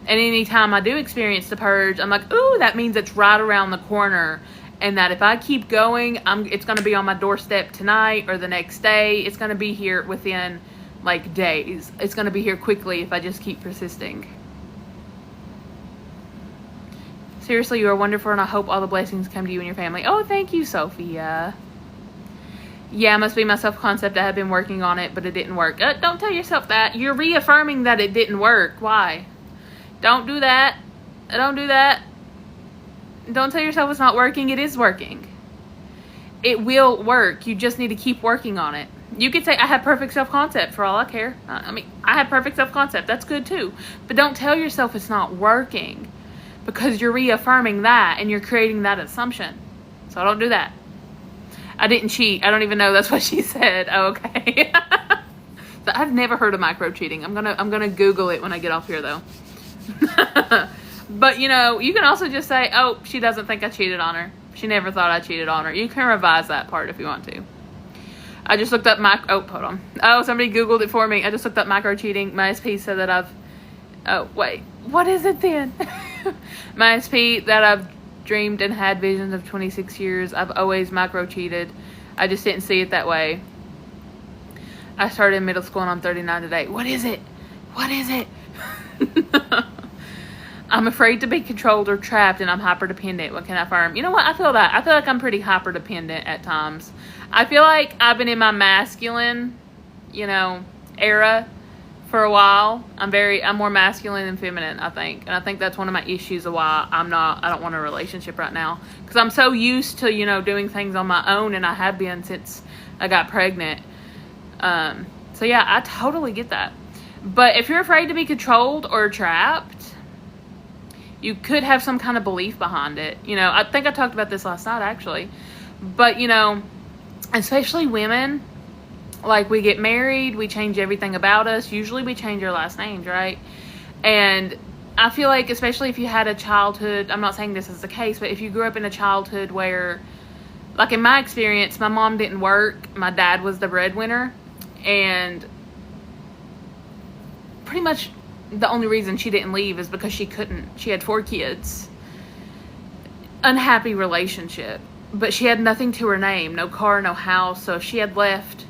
And anytime I do experience the purge, I'm like, ooh, that means it's right around the corner. And that if I keep going, it's going to be on my doorstep tonight or the next day. It's going to be here within, like, days. It's going to be here quickly if I just keep persisting. Seriously, you are wonderful, and I hope all the blessings come to you and your family. Oh, thank you, Sophia. Yeah, it must be my self-concept. I have been working on it, but it didn't work. Don't tell yourself that. You're reaffirming that it didn't work. Why? Don't do that. Don't do that. Don't tell yourself it's not working. It is working. It will work. You just need to keep working on it. You could say, I have perfect self-concept for all I care. I have perfect self-concept. That's good too. But don't tell yourself it's not working, because you're reaffirming that and you're creating that assumption. So don't do that. I didn't cheat. I don't even know that's what she said. Oh, okay. So I've never heard of micro cheating. I'm gonna Google it when I get off here though. But you can also just say, oh, she doesn't think I cheated on her. She never thought I cheated on her. You can revise that part if you want to. I just looked up hold on. Oh, somebody Googled it for me. I just looked up micro cheating. My SP said that oh, wait. What is it then? My SP that I've dreamed and had visions of 26 years. I've always micro cheated. I just didn't see it that way. I started in middle school and I'm 39 today. What is it? What is it? I'm afraid to be controlled or trapped, and I'm hyper dependent. What can I affirm? You know what? I feel that. I feel like I'm pretty hyper dependent at times. I feel like I've been in my masculine, era for a while. I'm more masculine than feminine, I think. And I think that's one of my issues of why I don't want a relationship right now. Because I'm so used to, doing things on my own, and I have been since I got pregnant. So yeah, I totally get that. But if you're afraid to be controlled or trapped, you could have some kind of belief behind it. I think I talked about this last night, actually. But, especially women, like, we get married, we change everything about us. Usually we change our last names, right? And I feel like, especially if you had a childhood, I'm not saying this is the case, but if you grew up in a childhood where, like in my experience, my mom didn't work, my dad was the breadwinner, and pretty much the only reason she didn't leave is because she couldn't. She had 4 kids. Unhappy relationship. But she had nothing to her name. No car, no house. So if she had left,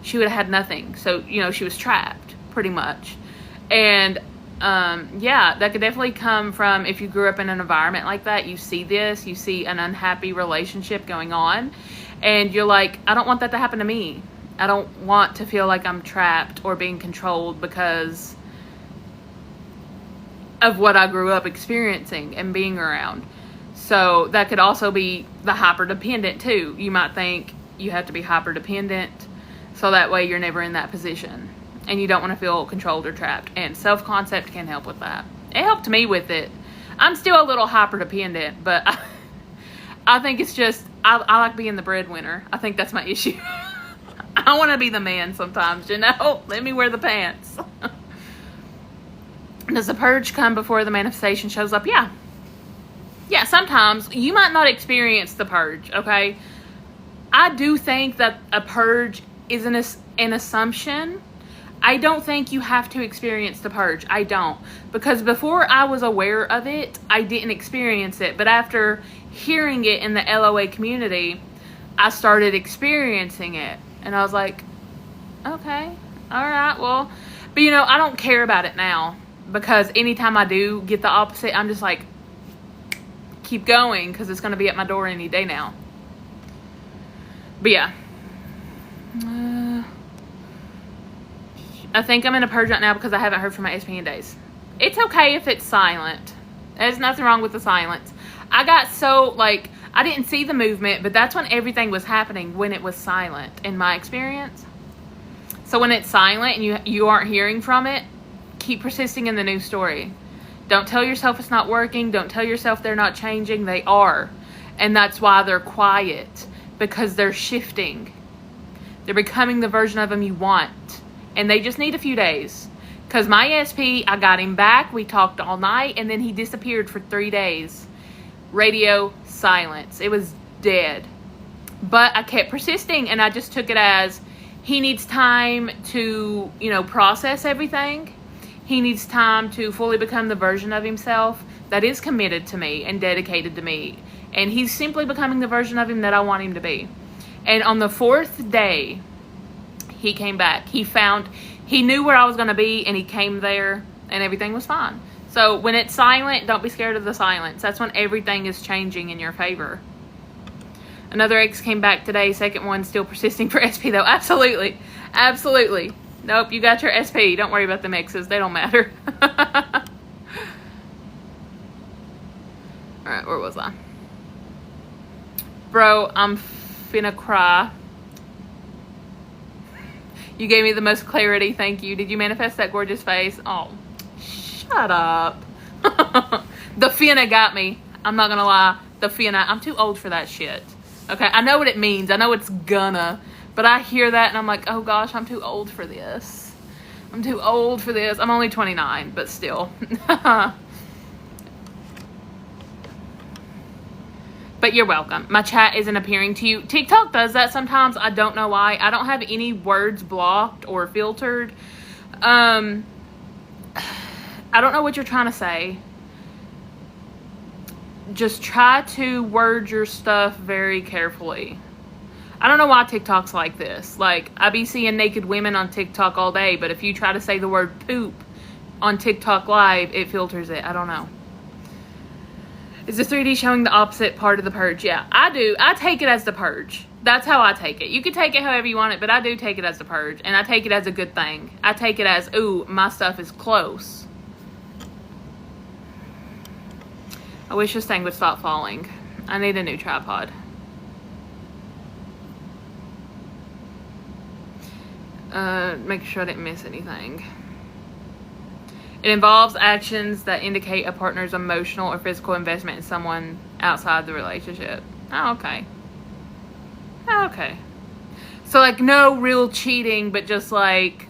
she would have had nothing. So, she was trapped, pretty much. And, yeah, that could definitely come from, if you grew up in an environment like that, you see this. You see an unhappy relationship going on. And you're like, I don't want that to happen to me. I don't want to feel like I'm trapped or being controlled because of what I grew up experiencing and being around. So that could also be the hyper-dependent too. You might think you have to be hyper-dependent so that way you're never in that position and you don't want to feel controlled or trapped. And self-concept can help with that. It helped me with it. I'm still a little hyper-dependent, but I think it's just, I like being the breadwinner. I think that's my issue. I want to be the man sometimes, Let me wear the pants. Does the purge come before the manifestation shows up? Yeah. Yeah, sometimes. You might not experience the purge, okay? I do think that a purge is an assumption. I don't think you have to experience the purge. I don't. Because before I was aware of it, I didn't experience it. But after hearing it in the LOA community, I started experiencing it. And I was like, okay, all right, well. But, I don't care about it now. Because anytime I do get the opposite, I'm just like, keep going. Because it's going to be at my door any day now. But yeah. I think I'm in a purge right now because I haven't heard from my SP in days. It's okay if it's silent. There's nothing wrong with the silence. I got so, I didn't see the movement, but that's when everything was happening, when it was silent, in my experience. So when it's silent and you aren't hearing from it, keep persisting in the new story. Don't tell yourself it's not working. Don't tell yourself they're not changing. They are. And that's why they're quiet, because they're shifting. They're becoming the version of them you want. And they just need a few days. Because my SP, I got him back. We talked all night. And then he disappeared for 3 days. Radio silence. It was dead. But I kept persisting. And I just took it as he needs time to, process everything. He needs time to fully become the version of himself that is committed to me and dedicated to me. And he's simply becoming the version of him that I want him to be. And on the 4th day, he came back. He knew where I was going to be, and he came there, and everything was fine. So when it's silent, don't be scared of the silence. That's when everything is changing in your favor. Another ex came back today. Second one still persisting for SP, though. Absolutely. Absolutely. Nope, you got your SP. Don't worry about them exes. They don't matter. Alright, where was I? Bro, I'm finna cry. You gave me the most clarity. Thank you. Did you manifest that gorgeous face? Oh, shut up. The finna got me. I'm not gonna lie. The finna. I'm too old for that shit. Okay, I know what it means. I know it's gonna. But I hear that and I'm like, oh gosh, I'm too old for this. I'm too old for this. I'm only 29, but still. But you're welcome. My chat isn't appearing to you. TikTok does that sometimes. I don't know why. I don't have any words blocked or filtered. I don't know what you're trying to say. Just try to word your stuff very carefully. I don't know why TikTok's like this. Like, I be seeing naked women on TikTok all day, but if you try to say the word poop on TikTok Live, it filters it. I don't know. Is the 3D showing the opposite part of the purge? Yeah, I do. I take it as the purge. That's how I take it. You can take it however you want it, but I do take it as the purge. And I take it as a good thing. I take it as, ooh, my stuff is close. I wish this thing would stop falling. I need a new tripod. Make sure I didn't miss anything. It involves actions that indicate a partner's emotional or physical investment in someone outside the relationship. Oh, okay. Oh, okay. So, like, no real cheating, but just, like,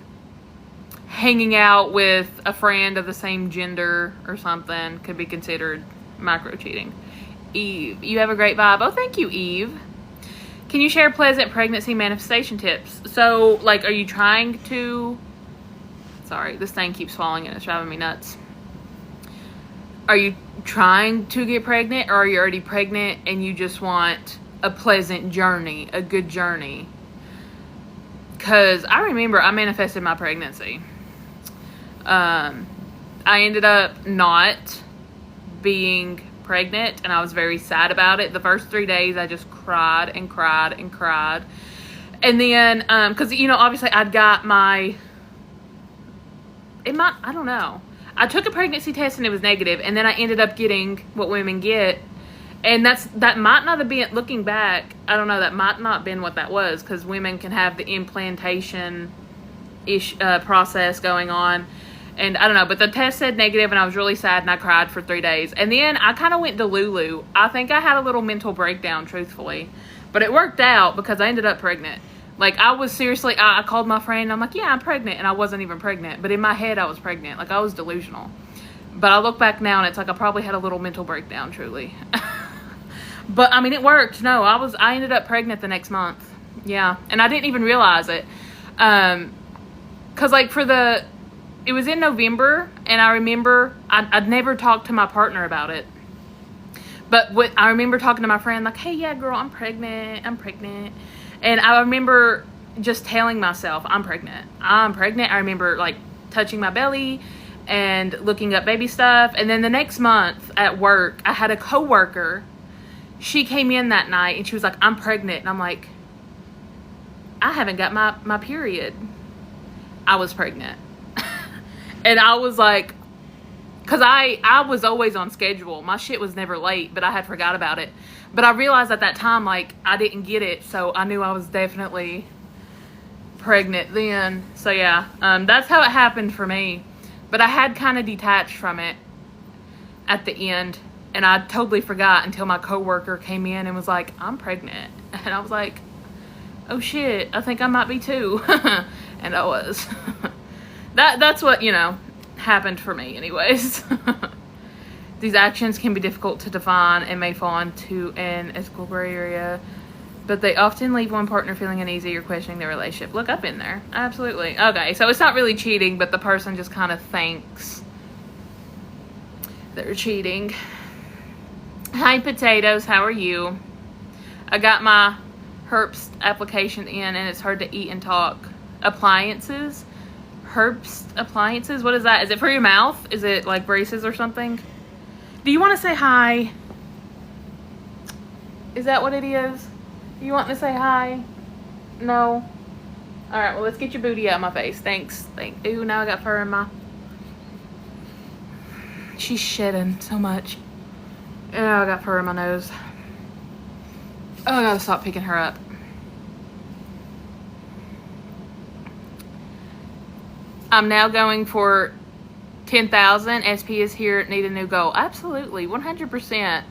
hanging out with a friend of the same gender or something could be considered micro-cheating. Eve, you have a great vibe. Oh, thank you, Eve. Can you share pleasant pregnancy manifestation tips? So, like, are you trying to... Sorry, this thing keeps falling and it's driving me nuts. Are you trying to get pregnant, or are you already pregnant and you just want a pleasant journey, a good journey? Because I remember I manifested my pregnancy. I ended up not being pregnant, and I was very sad about it. The first 3 days I just cried and cried and cried. And then, because, you know, obviously I'd got my... I don't know. I took a pregnancy test and it was negative, and then I ended up getting what women get, and that might not have been, looking back, I don't know, that might not have been what that was, because women can have the implantation process going on, and I don't know, but the test said negative, and I was really sad, and I cried for 3 days, and then I kind of went to Lulu. I think I had a little mental breakdown, truthfully, but it worked out because I ended up pregnant. Like, I was seriously, I called my friend, and I'm like, yeah, I'm pregnant, and I wasn't even pregnant, but in my head, I was pregnant. Like, I was delusional. But I look back now, and it's like I probably had a little mental breakdown, truly. But, I mean, it worked. No, I ended up pregnant the next month. Yeah, and I didn't even realize it. Because, like, it was in November, and I remember I'd never talked to my partner about it. But I remember talking to my friend, like, hey, yeah, girl, I'm pregnant. And I remember just telling myself, I'm pregnant. I remember, like, touching my belly and looking up baby stuff. And then the next month at work, I had a coworker. She came in that night, and she was like, I'm pregnant. And I'm like, I haven't got my period. I was pregnant. And I was like, because I was always on schedule. My shit was never late, but I had forgot about it. But I realized at that time, like, I didn't get it, so I knew I was definitely pregnant then. So, yeah, that's how it happened for me. But I had kind of detached from it at the end, and I totally forgot until my coworker came in and was like, I'm pregnant. And I was like, oh, shit, I think I might be too. And I was. That's what, you know, happened for me anyways. These actions can be difficult to define and may fall into an ethical gray area, but they often leave one partner feeling uneasy or questioning their relationship. Look, I've been there. Absolutely. Okay, so it's not really cheating, but the person just kind of thinks they're cheating. Hi, Potatoes. How are you? I got my Herbst application in, and it's hard to eat and talk. Appliances? Herbst appliances? What is that? Is it for your mouth? Is it like braces or something? Do you want to say hi? Is that what it is? You want to say hi? No? Alright, well, let's get your booty out of my face. Thanks. Ooh, now I got fur in my... She's shedding so much. Oh, I got fur in my nose. Oh, I gotta stop picking her up. I'm now going for 10,000. SP is here. Need a new goal. Absolutely. 100%.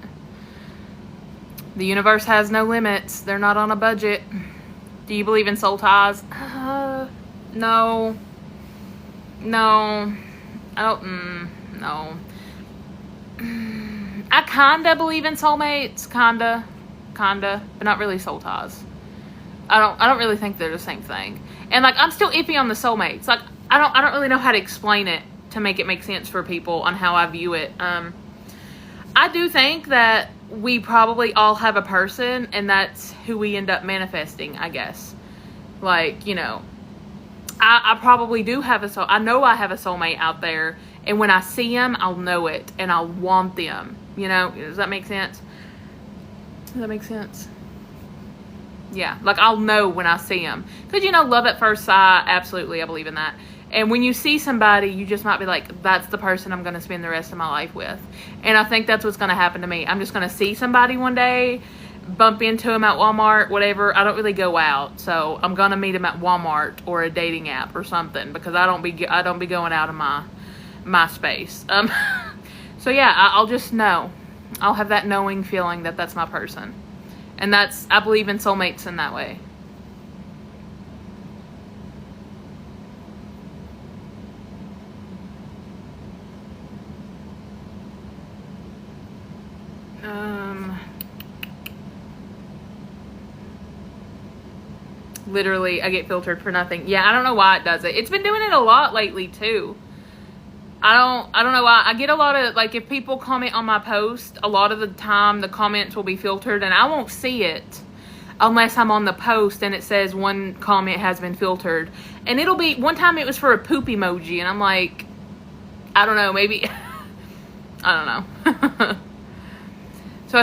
The universe has no limits. They're not on a budget. Do you believe in soul ties? No. No. I don't. No. I kinda believe in soulmates. Kinda. But not really soul ties. I don't really think they're the same thing. And, like, I'm still iffy on the soulmates. Like, I don't really know how to explain it to make it make sense for people on how I view it. I do think that we probably all have a person, and that's who we end up manifesting, I guess. Like, you know, I probably do have I know I have a soulmate out there, And when I see them, I'll know it and I'll want them. You know, does that make sense? Does that make sense? Yeah, like I'll know when I see them. Because, you know, love at first sight, absolutely, I believe in that. And when you see somebody, you just might be like, that's the person I'm going to spend the rest of my life with. And I think that's what's going to happen to me. I'm just going to see somebody one day, bump into them at Walmart, whatever. I don't really go out, so I'm going to meet them at Walmart or a dating app or something, because I don't be going out of my space. So yeah, I'll just know. I'll have that knowing feeling that that's my person. And that's, I believe in soulmates in that way. Literally, I get filtered for nothing. Yeah, I don't know why it does it. It's been doing it a lot lately too. I don't know why. I get a lot of, like, if people comment on my post, a lot of the time the comments will be filtered and I won't see it unless I'm on the post and it says one comment has been filtered. And it'll be, one time it was for a poop emoji and I'm like, I don't know, maybe, I don't know. So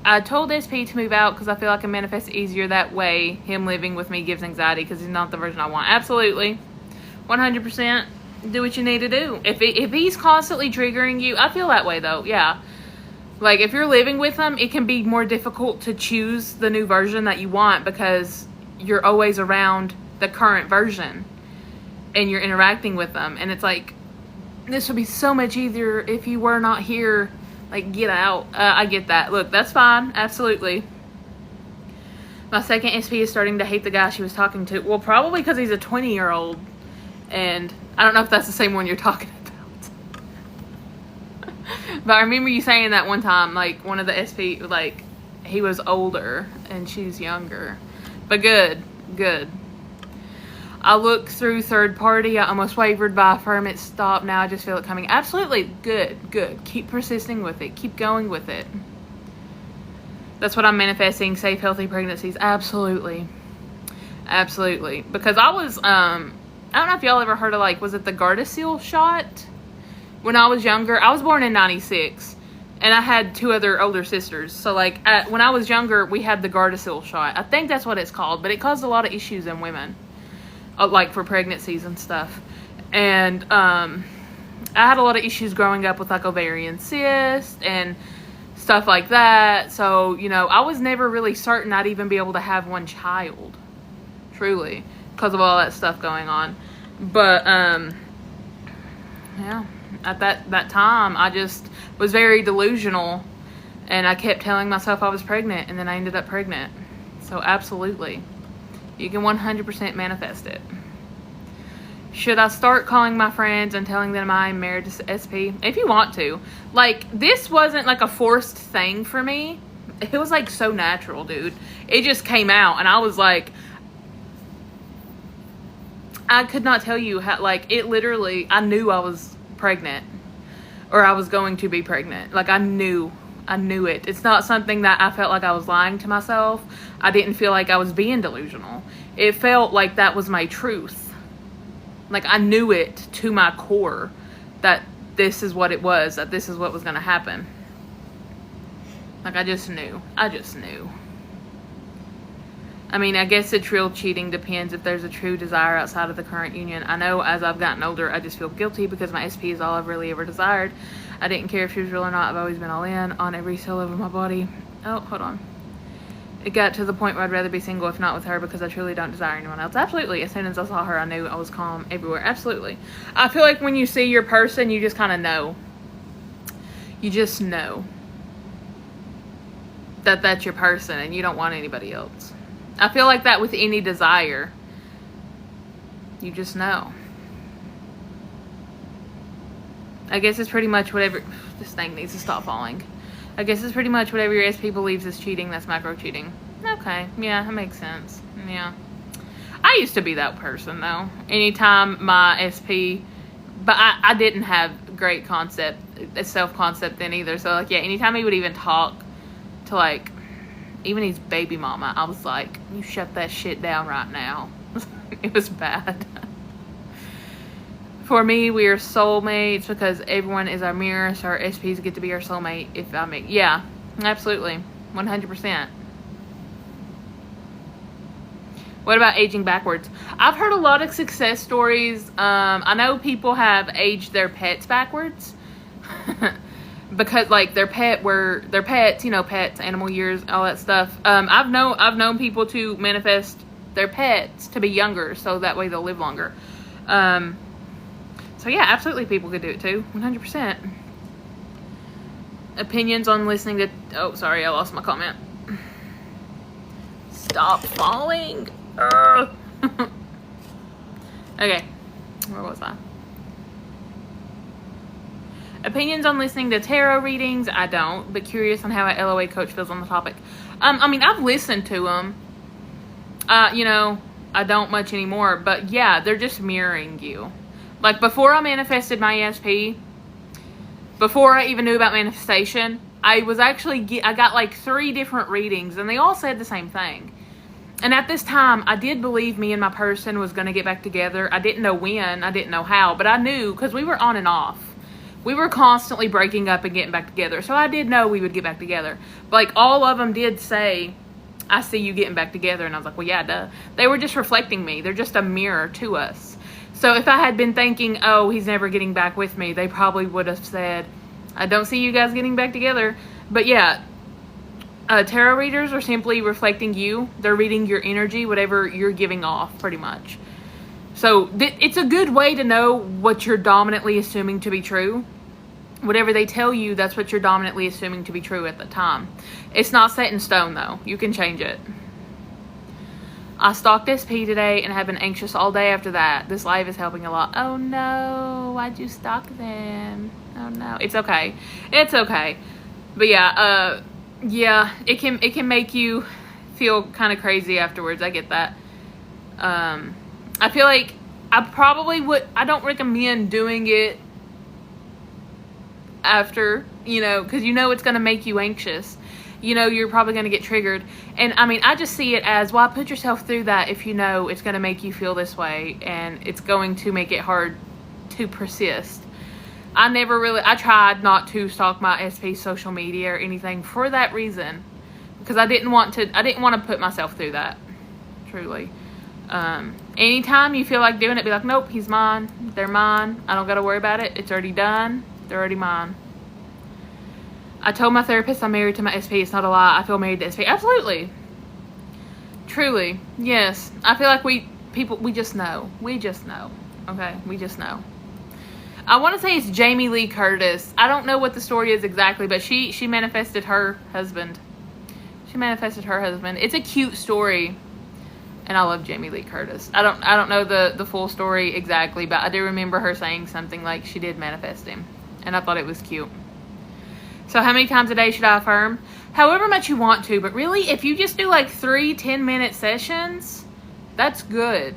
I told SP to move out because I feel like I manifest easier that way. Him living with me gives anxiety because he's not the version I want. Absolutely. 100%. Do what you need to do. If he's constantly triggering you, I feel that way though, yeah. Like, if you're living with him, it can be more difficult to choose the new version that you want because you're always around the current version and you're interacting with them. And it's like, this would be so much easier if you were not here. Like, get out. I get that. Look, that's fine. Absolutely. My second SP is starting to hate the guy she was talking to. Well, probably because he's a 20-year-old. And I don't know if that's the same one you're talking about. But I remember you saying that one time, like, one of the SP, like, he was older and she's younger. But good. I looked through third party. I almost wavered by affirm it. Stop. Now I just feel it coming. Absolutely. Good. Keep persisting with it. Keep going with it. That's what I'm manifesting. Safe, healthy pregnancies. Absolutely. Because I was, I don't know if y'all ever heard of, like, was it the Gardasil shot? When I was younger, I was born in 96. And I had 2 other older sisters. So, like, when I was younger, we had the Gardasil shot. I think that's what it's called. But it caused a lot of issues in women. Like, for pregnancies and stuff. And I had a lot of issues growing up with, like, ovarian cysts and stuff like that. So, you know, I was never really certain I'd even be able to have one child. Truly. Because of all that stuff going on. But, yeah. At that time, I just was very delusional. And I kept telling myself I was pregnant. And then I ended up pregnant. So, absolutely. You can 100% manifest it. Should I start calling my friends and telling them I'm married to SP? If you want to. Like, this wasn't like a forced thing for me. It was like so natural, dude. It just came out and I was like, I could not tell you how, like, it literally, I knew I was pregnant. Or I was going to be pregnant. Like, I knew it. It's not something that I felt like I was lying to myself. I didn't feel like I was being delusional. It felt like that was my truth. Like, I knew it to my core that this is what it was, that this is what was going to happen. Like, I just knew. I mean, I guess it's real cheating depends if there's a true desire outside of the current union. I know as I've gotten older, I just feel guilty because my SP is all I've really ever desired. I didn't care if she was real or not. I've always been all in on every cell of my body. Oh, hold on. It got to the point where I'd rather be single if not with her because I truly don't desire anyone else. Absolutely. As soon as I saw her, I knew I was calm everywhere. Absolutely. I feel like when you see your person, you just kind of know. You just know that that's your person and you don't want anybody else. I feel like that with any desire. You just know. I guess it's pretty much whatever. This thing needs to stop falling. I guess it's pretty much whatever your SP believes is cheating, that's macro cheating. Okay, yeah, that makes sense. Yeah. I used to be that person, though. Anytime my SP... But I didn't have great self-concept then either. So, like, yeah, anytime he would even talk to, like, even his baby mama, I was like, you shut that shit down right now. It was bad. For me, we are soulmates because everyone is our mirror, so our SPs get to be our soulmate. If I make, yeah, absolutely, 100%. What about aging backwards? I've heard a lot of success stories. I know people have aged their pets backwards because like their pets, you know, pets, animal years, all that stuff. I've known people to manifest their pets to be younger, so that way they'll live longer. So yeah, absolutely, people could do it too, 100%. Opinions on listening to. Oh, sorry, I lost my comment. Stop falling. Okay, where was I? Opinions on listening to tarot readings? I don't, but curious on how a LOA coach feels on the topic. I mean, I've listened to them. You know, I don't much anymore, but yeah, they're just mirroring you. Like, before I manifested my ESP, before I even knew about manifestation, I got like 3 different readings, and they all said the same thing. And at this time, I did believe me and my person was going to get back together. I didn't know when, I didn't know how, but I knew, because we were on and off. We were constantly breaking up and getting back together, so I did know we would get back together. But like, all of them did say, I see you getting back together, and I was like, well, yeah, duh. They were just reflecting me. They're just a mirror to us. So if I had been thinking, oh, he's never getting back with me, they probably would have said, I don't see you guys getting back together. But yeah, tarot readers are simply reflecting you. They're reading your energy, whatever you're giving off, pretty much. So it's a good way to know what you're dominantly assuming to be true. Whatever they tell you, that's what you're dominantly assuming to be true at the time. It's not set in stone, though. You can change it. I stalked SP today and have been anxious all day after that. This live is helping a lot. Oh no, why'd you stalk them? Oh no, it's okay. It's okay. But yeah, it can make you feel kind of crazy afterwards. I get that. I feel like I don't recommend doing it after, you know, because you know it's going to make you anxious. You know, you're probably going to get triggered. And I mean, I just see it as, why put yourself through that if you know it's going to make you feel this way and it's going to make it hard to persist. I tried not to stalk my SP social media or anything for that reason, because I didn't want to put myself through that, truly. Anytime you feel like doing it, be like, nope, he's mine, they're mine, I don't got to worry about it, it's already done, they're already mine. I told my therapist I'm married to my SP. It's not a lie. I feel married to SP. Absolutely. Truly. Yes. I feel like we just know. We just know. Okay? We just know. I want to say it's Jamie Lee Curtis. I don't know what the story is exactly, but she manifested her husband. She manifested her husband. It's a cute story. And I love Jamie Lee Curtis. I don't know the full story exactly, but I do remember her saying something like she did manifest him. And I thought it was cute. So how many times a day should I affirm? However much you want to, but really, if you just do like 3 10-minute sessions, that's good.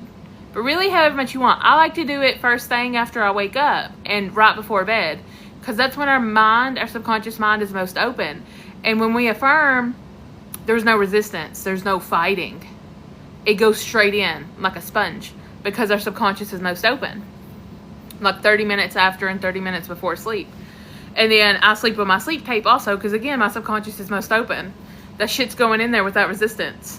But really, however much you want. I like to do it first thing after I wake up and right before bed, because that's when our subconscious mind is most open. And when we affirm, there's no resistance, there's no fighting. It goes straight in like a sponge, because our subconscious is most open. Like 30 minutes after and 30 minutes before sleep. And then I sleep with my sleep tape also, because again, my subconscious is most open. That shit's going in there without resistance.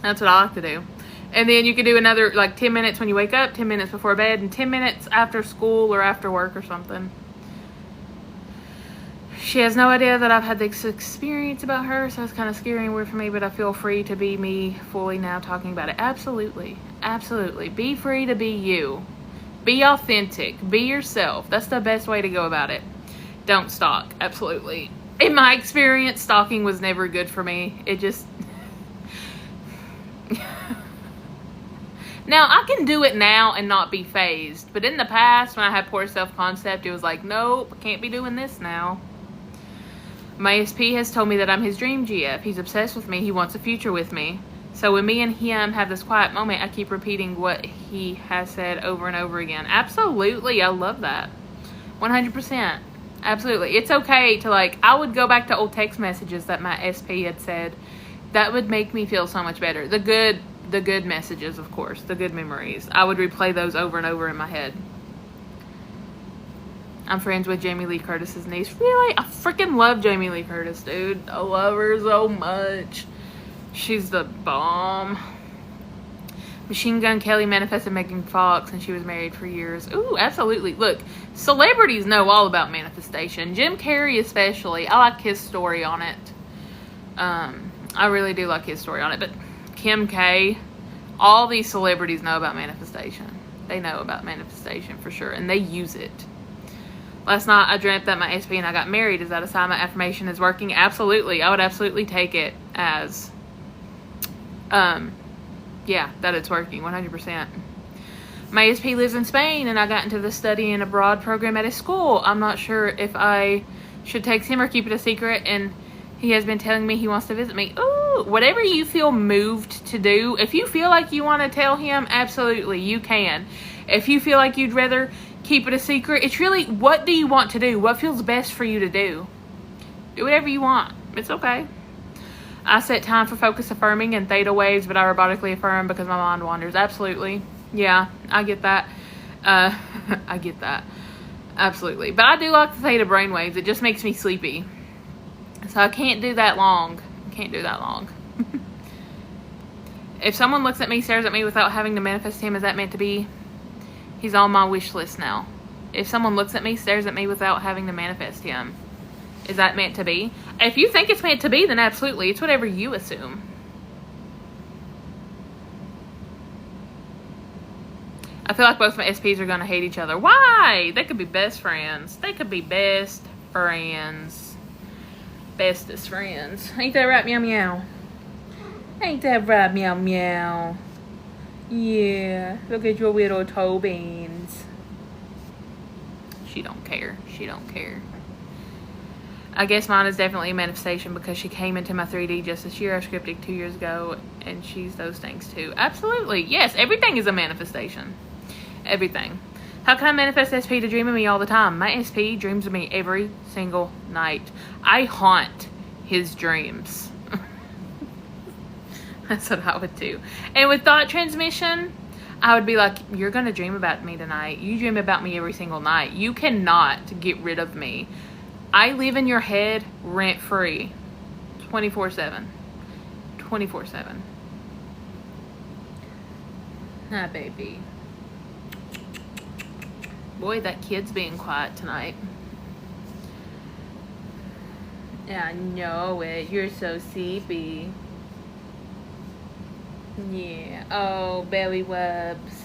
That's what I like to do. And then you can do another like 10 minutes when you wake up, 10 minutes before bed, and 10 minutes after school or after work or something. She has no idea that I've had this experience about her, so it's kind of scary and weird for me, but I feel free to be me fully now talking about it. Absolutely. Absolutely. Be free to be you. Be authentic. Be yourself. That's the best way to go about it. Don't stalk. Absolutely. In my experience, stalking was never good for me. It just... Now, I can do it now and not be fazed. But in the past, when I had poor self-concept, it was like, nope, I can't be doing this now. My SP has told me that I'm his dream GF. He's obsessed with me. He wants a future with me. So when me and him have this quiet moment, I keep repeating what he has said over and over again. Absolutely. I love that. 100%. Absolutely. It's okay to like, I would go back to old text messages that my SP had said. That would make me feel so much better. The good The good messages, of course. The good memories. I would replay those over and over in my head. I'm friends with Jamie Lee Curtis's niece. Really? I freaking love Jamie Lee Curtis, dude. I love her so much. She's the bomb. Machine Gun Kelly manifested Megan Fox and she was married for years. Ooh, absolutely. Look, celebrities know all about manifestation. Jim Carrey especially. I like his story on it. I really do like his story on it. But Kim K, all these celebrities know about manifestation. They know about manifestation for sure. And they use it. Last night I dreamt that my SP and I got married. Is that a sign my affirmation is working? Absolutely. I would absolutely take it as... yeah, that it's working 100%. My SP lives in Spain and I got into the studying abroad program at his school. I'm not sure if I should text him or keep it a secret, and he has been telling me he wants to visit me. Ooh, whatever you feel moved to do. If you feel like you want to tell him, absolutely, you can. If you feel like you'd rather keep it a secret, it's really, what do you want to do? What feels best for you to do? Do whatever you want. It's okay. I set time for focus affirming and theta waves, but I robotically affirm because my mind wanders. Absolutely. Yeah, I get that. I get that. Absolutely. But I do like the theta brain waves. It just makes me sleepy. So I can't do that long. Can't do that long. If someone looks at me, stares at me without having to manifest him, is that meant to be? He's on my wish list now. If someone looks at me, stares at me without having to manifest him, is that meant to be? If you think it's meant to be, then absolutely. It's whatever you assume. I feel like both my SPs are going to hate each other. Why? They could be best friends. They could be best friends. Bestest friends. Ain't that right, meow meow? Ain't that right, meow meow? Yeah. Look at your little toe beans. She don't care. She don't care. I guess mine is definitely a manifestation because she came into my 3D just this year. I scripted 2 years ago, and she's those things too. Absolutely. Yes, everything is a manifestation. Everything. How can I manifest SP to dream of me all the time? My SP dreams of me every single night. I haunt his dreams. That's what I would do. And with thought transmission, I would be like, you're going to dream about me tonight. You dream about me every single night. You cannot get rid of me. I live in your head rent-free, 24/7, 24/7. Hi, baby. Boy, that kid's being quiet tonight. I know it. You're so sleepy. Yeah. Oh, belly webs.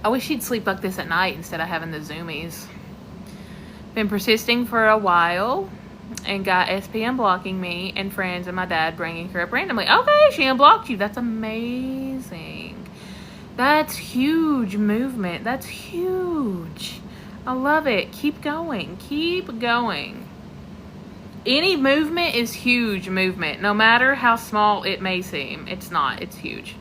I wish he'd sleep like this at night instead of having the zoomies. Been persisting for a while and got SP unblocking me and friends and my dad bringing her up randomly. Okay, she unblocked you. That's amazing. That's huge movement. That's huge. I love it. Keep going. Keep going. Any movement is huge movement. No matter how small it may seem. It's not. It's huge.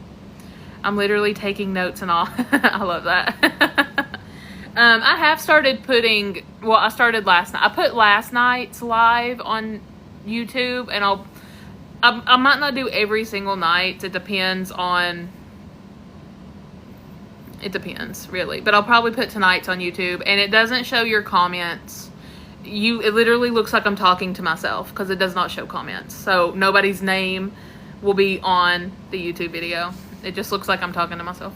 I'm literally taking notes and all. I love that. I have started putting, well, I started last night. I put last night's live on YouTube, and I might not do every single night. It depends, really. But I'll probably put tonight's on YouTube, and it doesn't show your comments. It literally looks like I'm talking to myself because it does not show comments. So nobody's name will be on the YouTube video. It just looks like I'm talking to myself.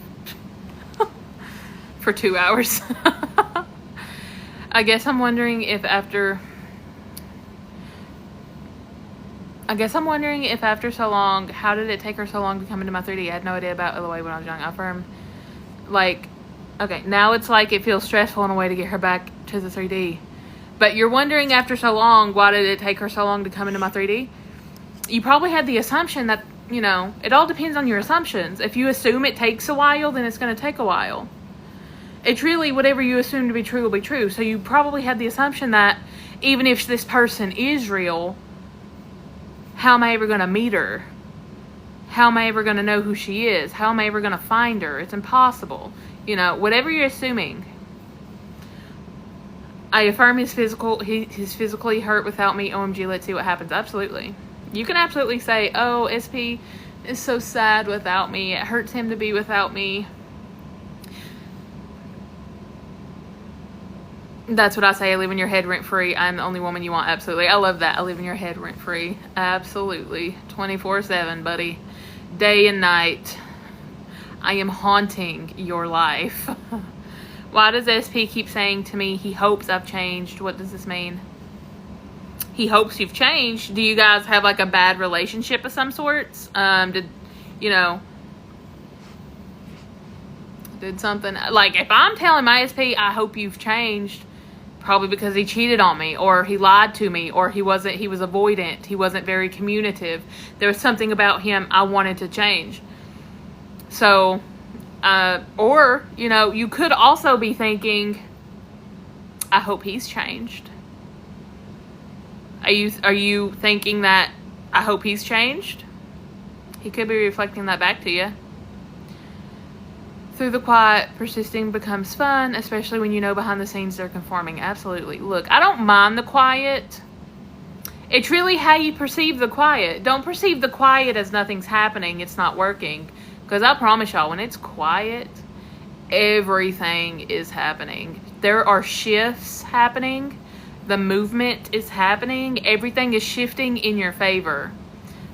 For 2 hours. I guess I'm wondering if after so long, how did it take her so long to come into my 3D? I had no idea about LOA when I was young. I affirm, like, okay, now it's like it feels stressful in a way to get her back to the 3D. But you're wondering after so long, why did it take her so long to come into my 3D? You probably had the assumption that, you know, it all depends on your assumptions. If you assume it takes a while, then it's going to take a while. It's really whatever you assume to be true will be true. So you probably had the assumption that even if this person is real, how am I ever going to meet her? How am I ever going to know who she is? How am I ever going to find her? It's impossible. You know, whatever you're assuming. I affirm he's physically hurt without me. OMG, let's see what happens. Absolutely. You can absolutely say, oh, SP is so sad without me. It hurts him to be without me. That's what I say. I live in your head rent free. I'm the only woman you want. Absolutely. I love that. I live in your head rent free. Absolutely. 24/7, buddy. Day and night. I am haunting your life. Why does SP keep saying to me, he hopes I've changed? What does this mean? He hopes you've changed. Do you guys have like a bad relationship of some sorts? Did something, like if I'm telling my SP, I hope you've changed, probably because he cheated on me, or he lied to me, or he was avoidant, he wasn't very communicative. There was something about him I wanted to change. So, or, you could also be thinking, I hope he's changed. Are you thinking that I hope he's changed? He could be reflecting that back to you. Through the quiet, persisting becomes fun, especially when you know behind the scenes they're conforming. Absolutely. Look, I don't mind the quiet. It's really how you perceive the quiet. Don't perceive the quiet as nothing's happening, it's not working. Because I promise y'all, when it's quiet, everything is happening. There are shifts happening. The movement is happening. Everything is shifting in your favor.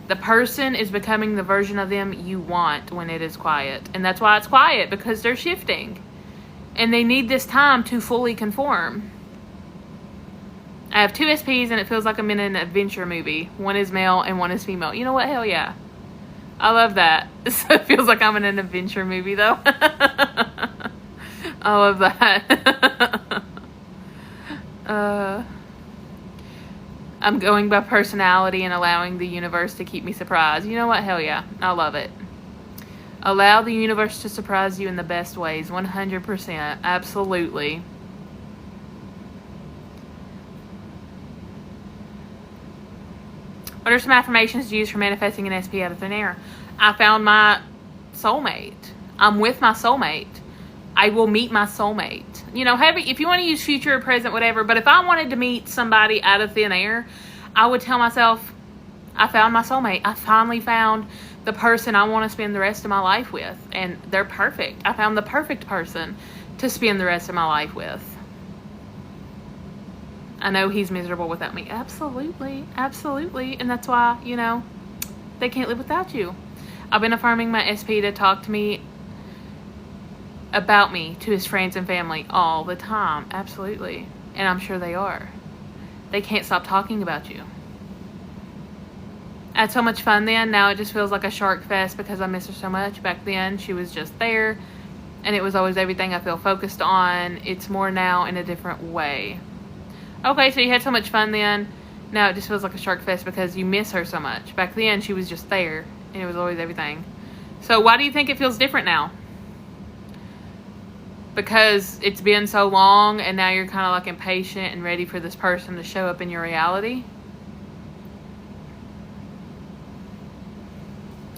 The person is becoming the version of them you want when it is quiet. And that's why it's quiet, because they're shifting. And they need this time to fully conform. I have 2 SPs and it feels like I'm in an adventure movie. One is male and one is female. You know what? Hell yeah. I love that. So it feels like I'm in an adventure movie though. I love that. I'm going by personality and allowing the universe to keep me surprised. You know what? Hell yeah. I love it. Allow the universe to surprise you in the best ways. 100%. Absolutely. What are some affirmations to use for manifesting an SP out of thin air? I found my soulmate. I'm with my soulmate. I will meet my soulmate. If you want to use future or present, whatever, but if I wanted to meet somebody out of thin air, I would tell myself, I found my soulmate. I finally found the person I want to spend the rest of my life with, and they're perfect. I found the perfect person to spend the rest of my life with. I know he's miserable without me. Absolutely. Absolutely. And that's why, they can't live without you. I've been affirming my SP to talk to me about me to his friends and family all the time. Absolutely. And I'm sure they are. They can't stop talking about you. I had so much fun then. Now it just feels like a shark fest because I miss her so much. Back then she was just there and it was always everything I feel focused on. It's more now in a different way. Okay, so you had so much fun then. Now it just feels like a shark fest because you miss her so much. Back then she was just there and it was always everything. So why do you think it feels different now? Because it's been so long and now you're kind of like impatient and ready for this person to show up in your reality?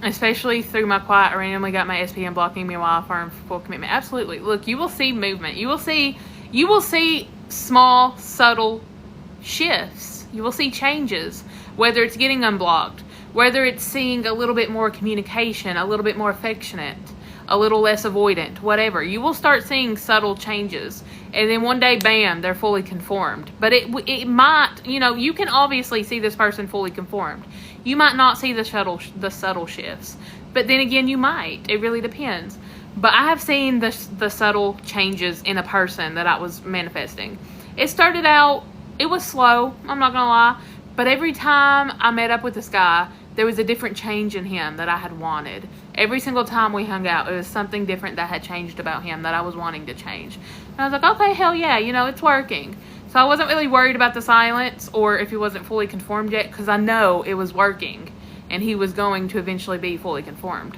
Especially through my quiet, I randomly got my SP unblocking me while I affirm full commitment. Absolutely. Look, you will see movement. You will see small, subtle shifts. You will see changes. Whether it's getting unblocked, whether it's seeing a little bit more communication, a little bit more affectionate, a little less avoidant, whatever. You will start seeing subtle changes. And then one day, bam, they're fully conformed. But it might, you can obviously see this person fully conformed. You might not see the subtle shifts. But then again, you might. It really depends. But I have seen the subtle changes in a person that I was manifesting. It started out, it was slow, I'm not going to lie. But every time I met up with this guy, there was a different change in him that I had wanted. Every single time we hung out, it was something different that had changed about him that I was wanting to change. And I was like, okay, hell yeah, it's working. So I wasn't really worried about the silence or if he wasn't fully conformed yet, because I know it was working and he was going to eventually be fully conformed.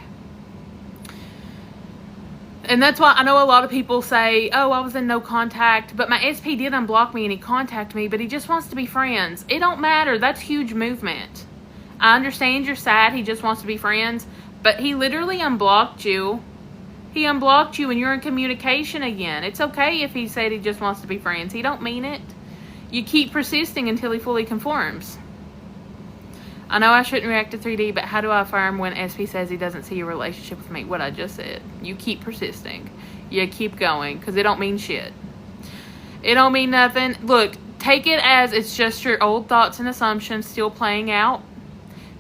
And that's why I know a lot of people say, oh, I was in no contact, but my SP did unblock me and he contacted me, but he just wants to be friends. It don't matter. That's huge movement. I understand you're sad. He just wants to be friends, but he literally unblocked you. He unblocked you and you're in communication again. It's okay if he said he just wants to be friends. He don't mean it. You keep persisting until he fully conforms. I know I shouldn't react to 3D, but how do I affirm when SP says he doesn't see a relationship with me? What I just said. You keep persisting. You keep going, because it don't mean shit. It don't mean nothing. Look, take it as it's just your old thoughts and assumptions still playing out.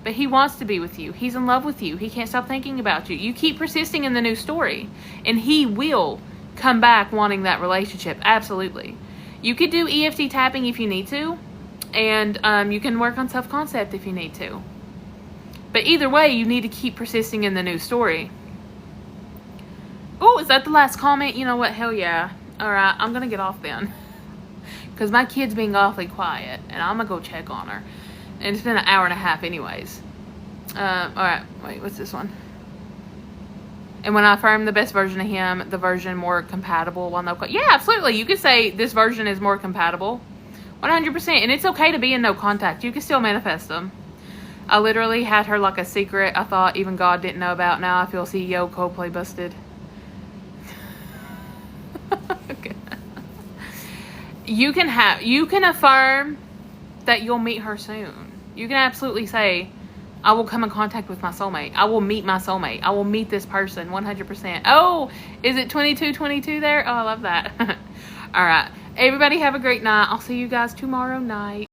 But he wants to be with you. He's in love with you. He can't stop thinking about you. You keep persisting in the new story, and he will come back wanting that relationship. Absolutely. You could do EFT tapping if you need to. And you can work on self-concept if you need to. But either way, you need to keep persisting in the new story. Oh, is that the last comment? You know what? Hell yeah. Alright, I'm going to get off then. Because my kid's being awfully quiet. And I'm going to go check on her. And it's been an hour and a half anyways. Alright, wait, what's this one? And when I affirm the best version of him, the version more compatible. Well, no, yeah, absolutely. You could say this version is more compatible. 100%. And it's okay to be in no contact. You can still manifest them. I literally had her like a secret I thought even God didn't know about. Now I feel CEO Coldplay busted. Okay. You can affirm that you'll meet her soon. You can absolutely say, I will come in contact with my soulmate. I will meet my soulmate. I will meet this person 100%. Oh, is it 2222 there? Oh, I love that. All right. Everybody have a great night. I'll see you guys tomorrow night.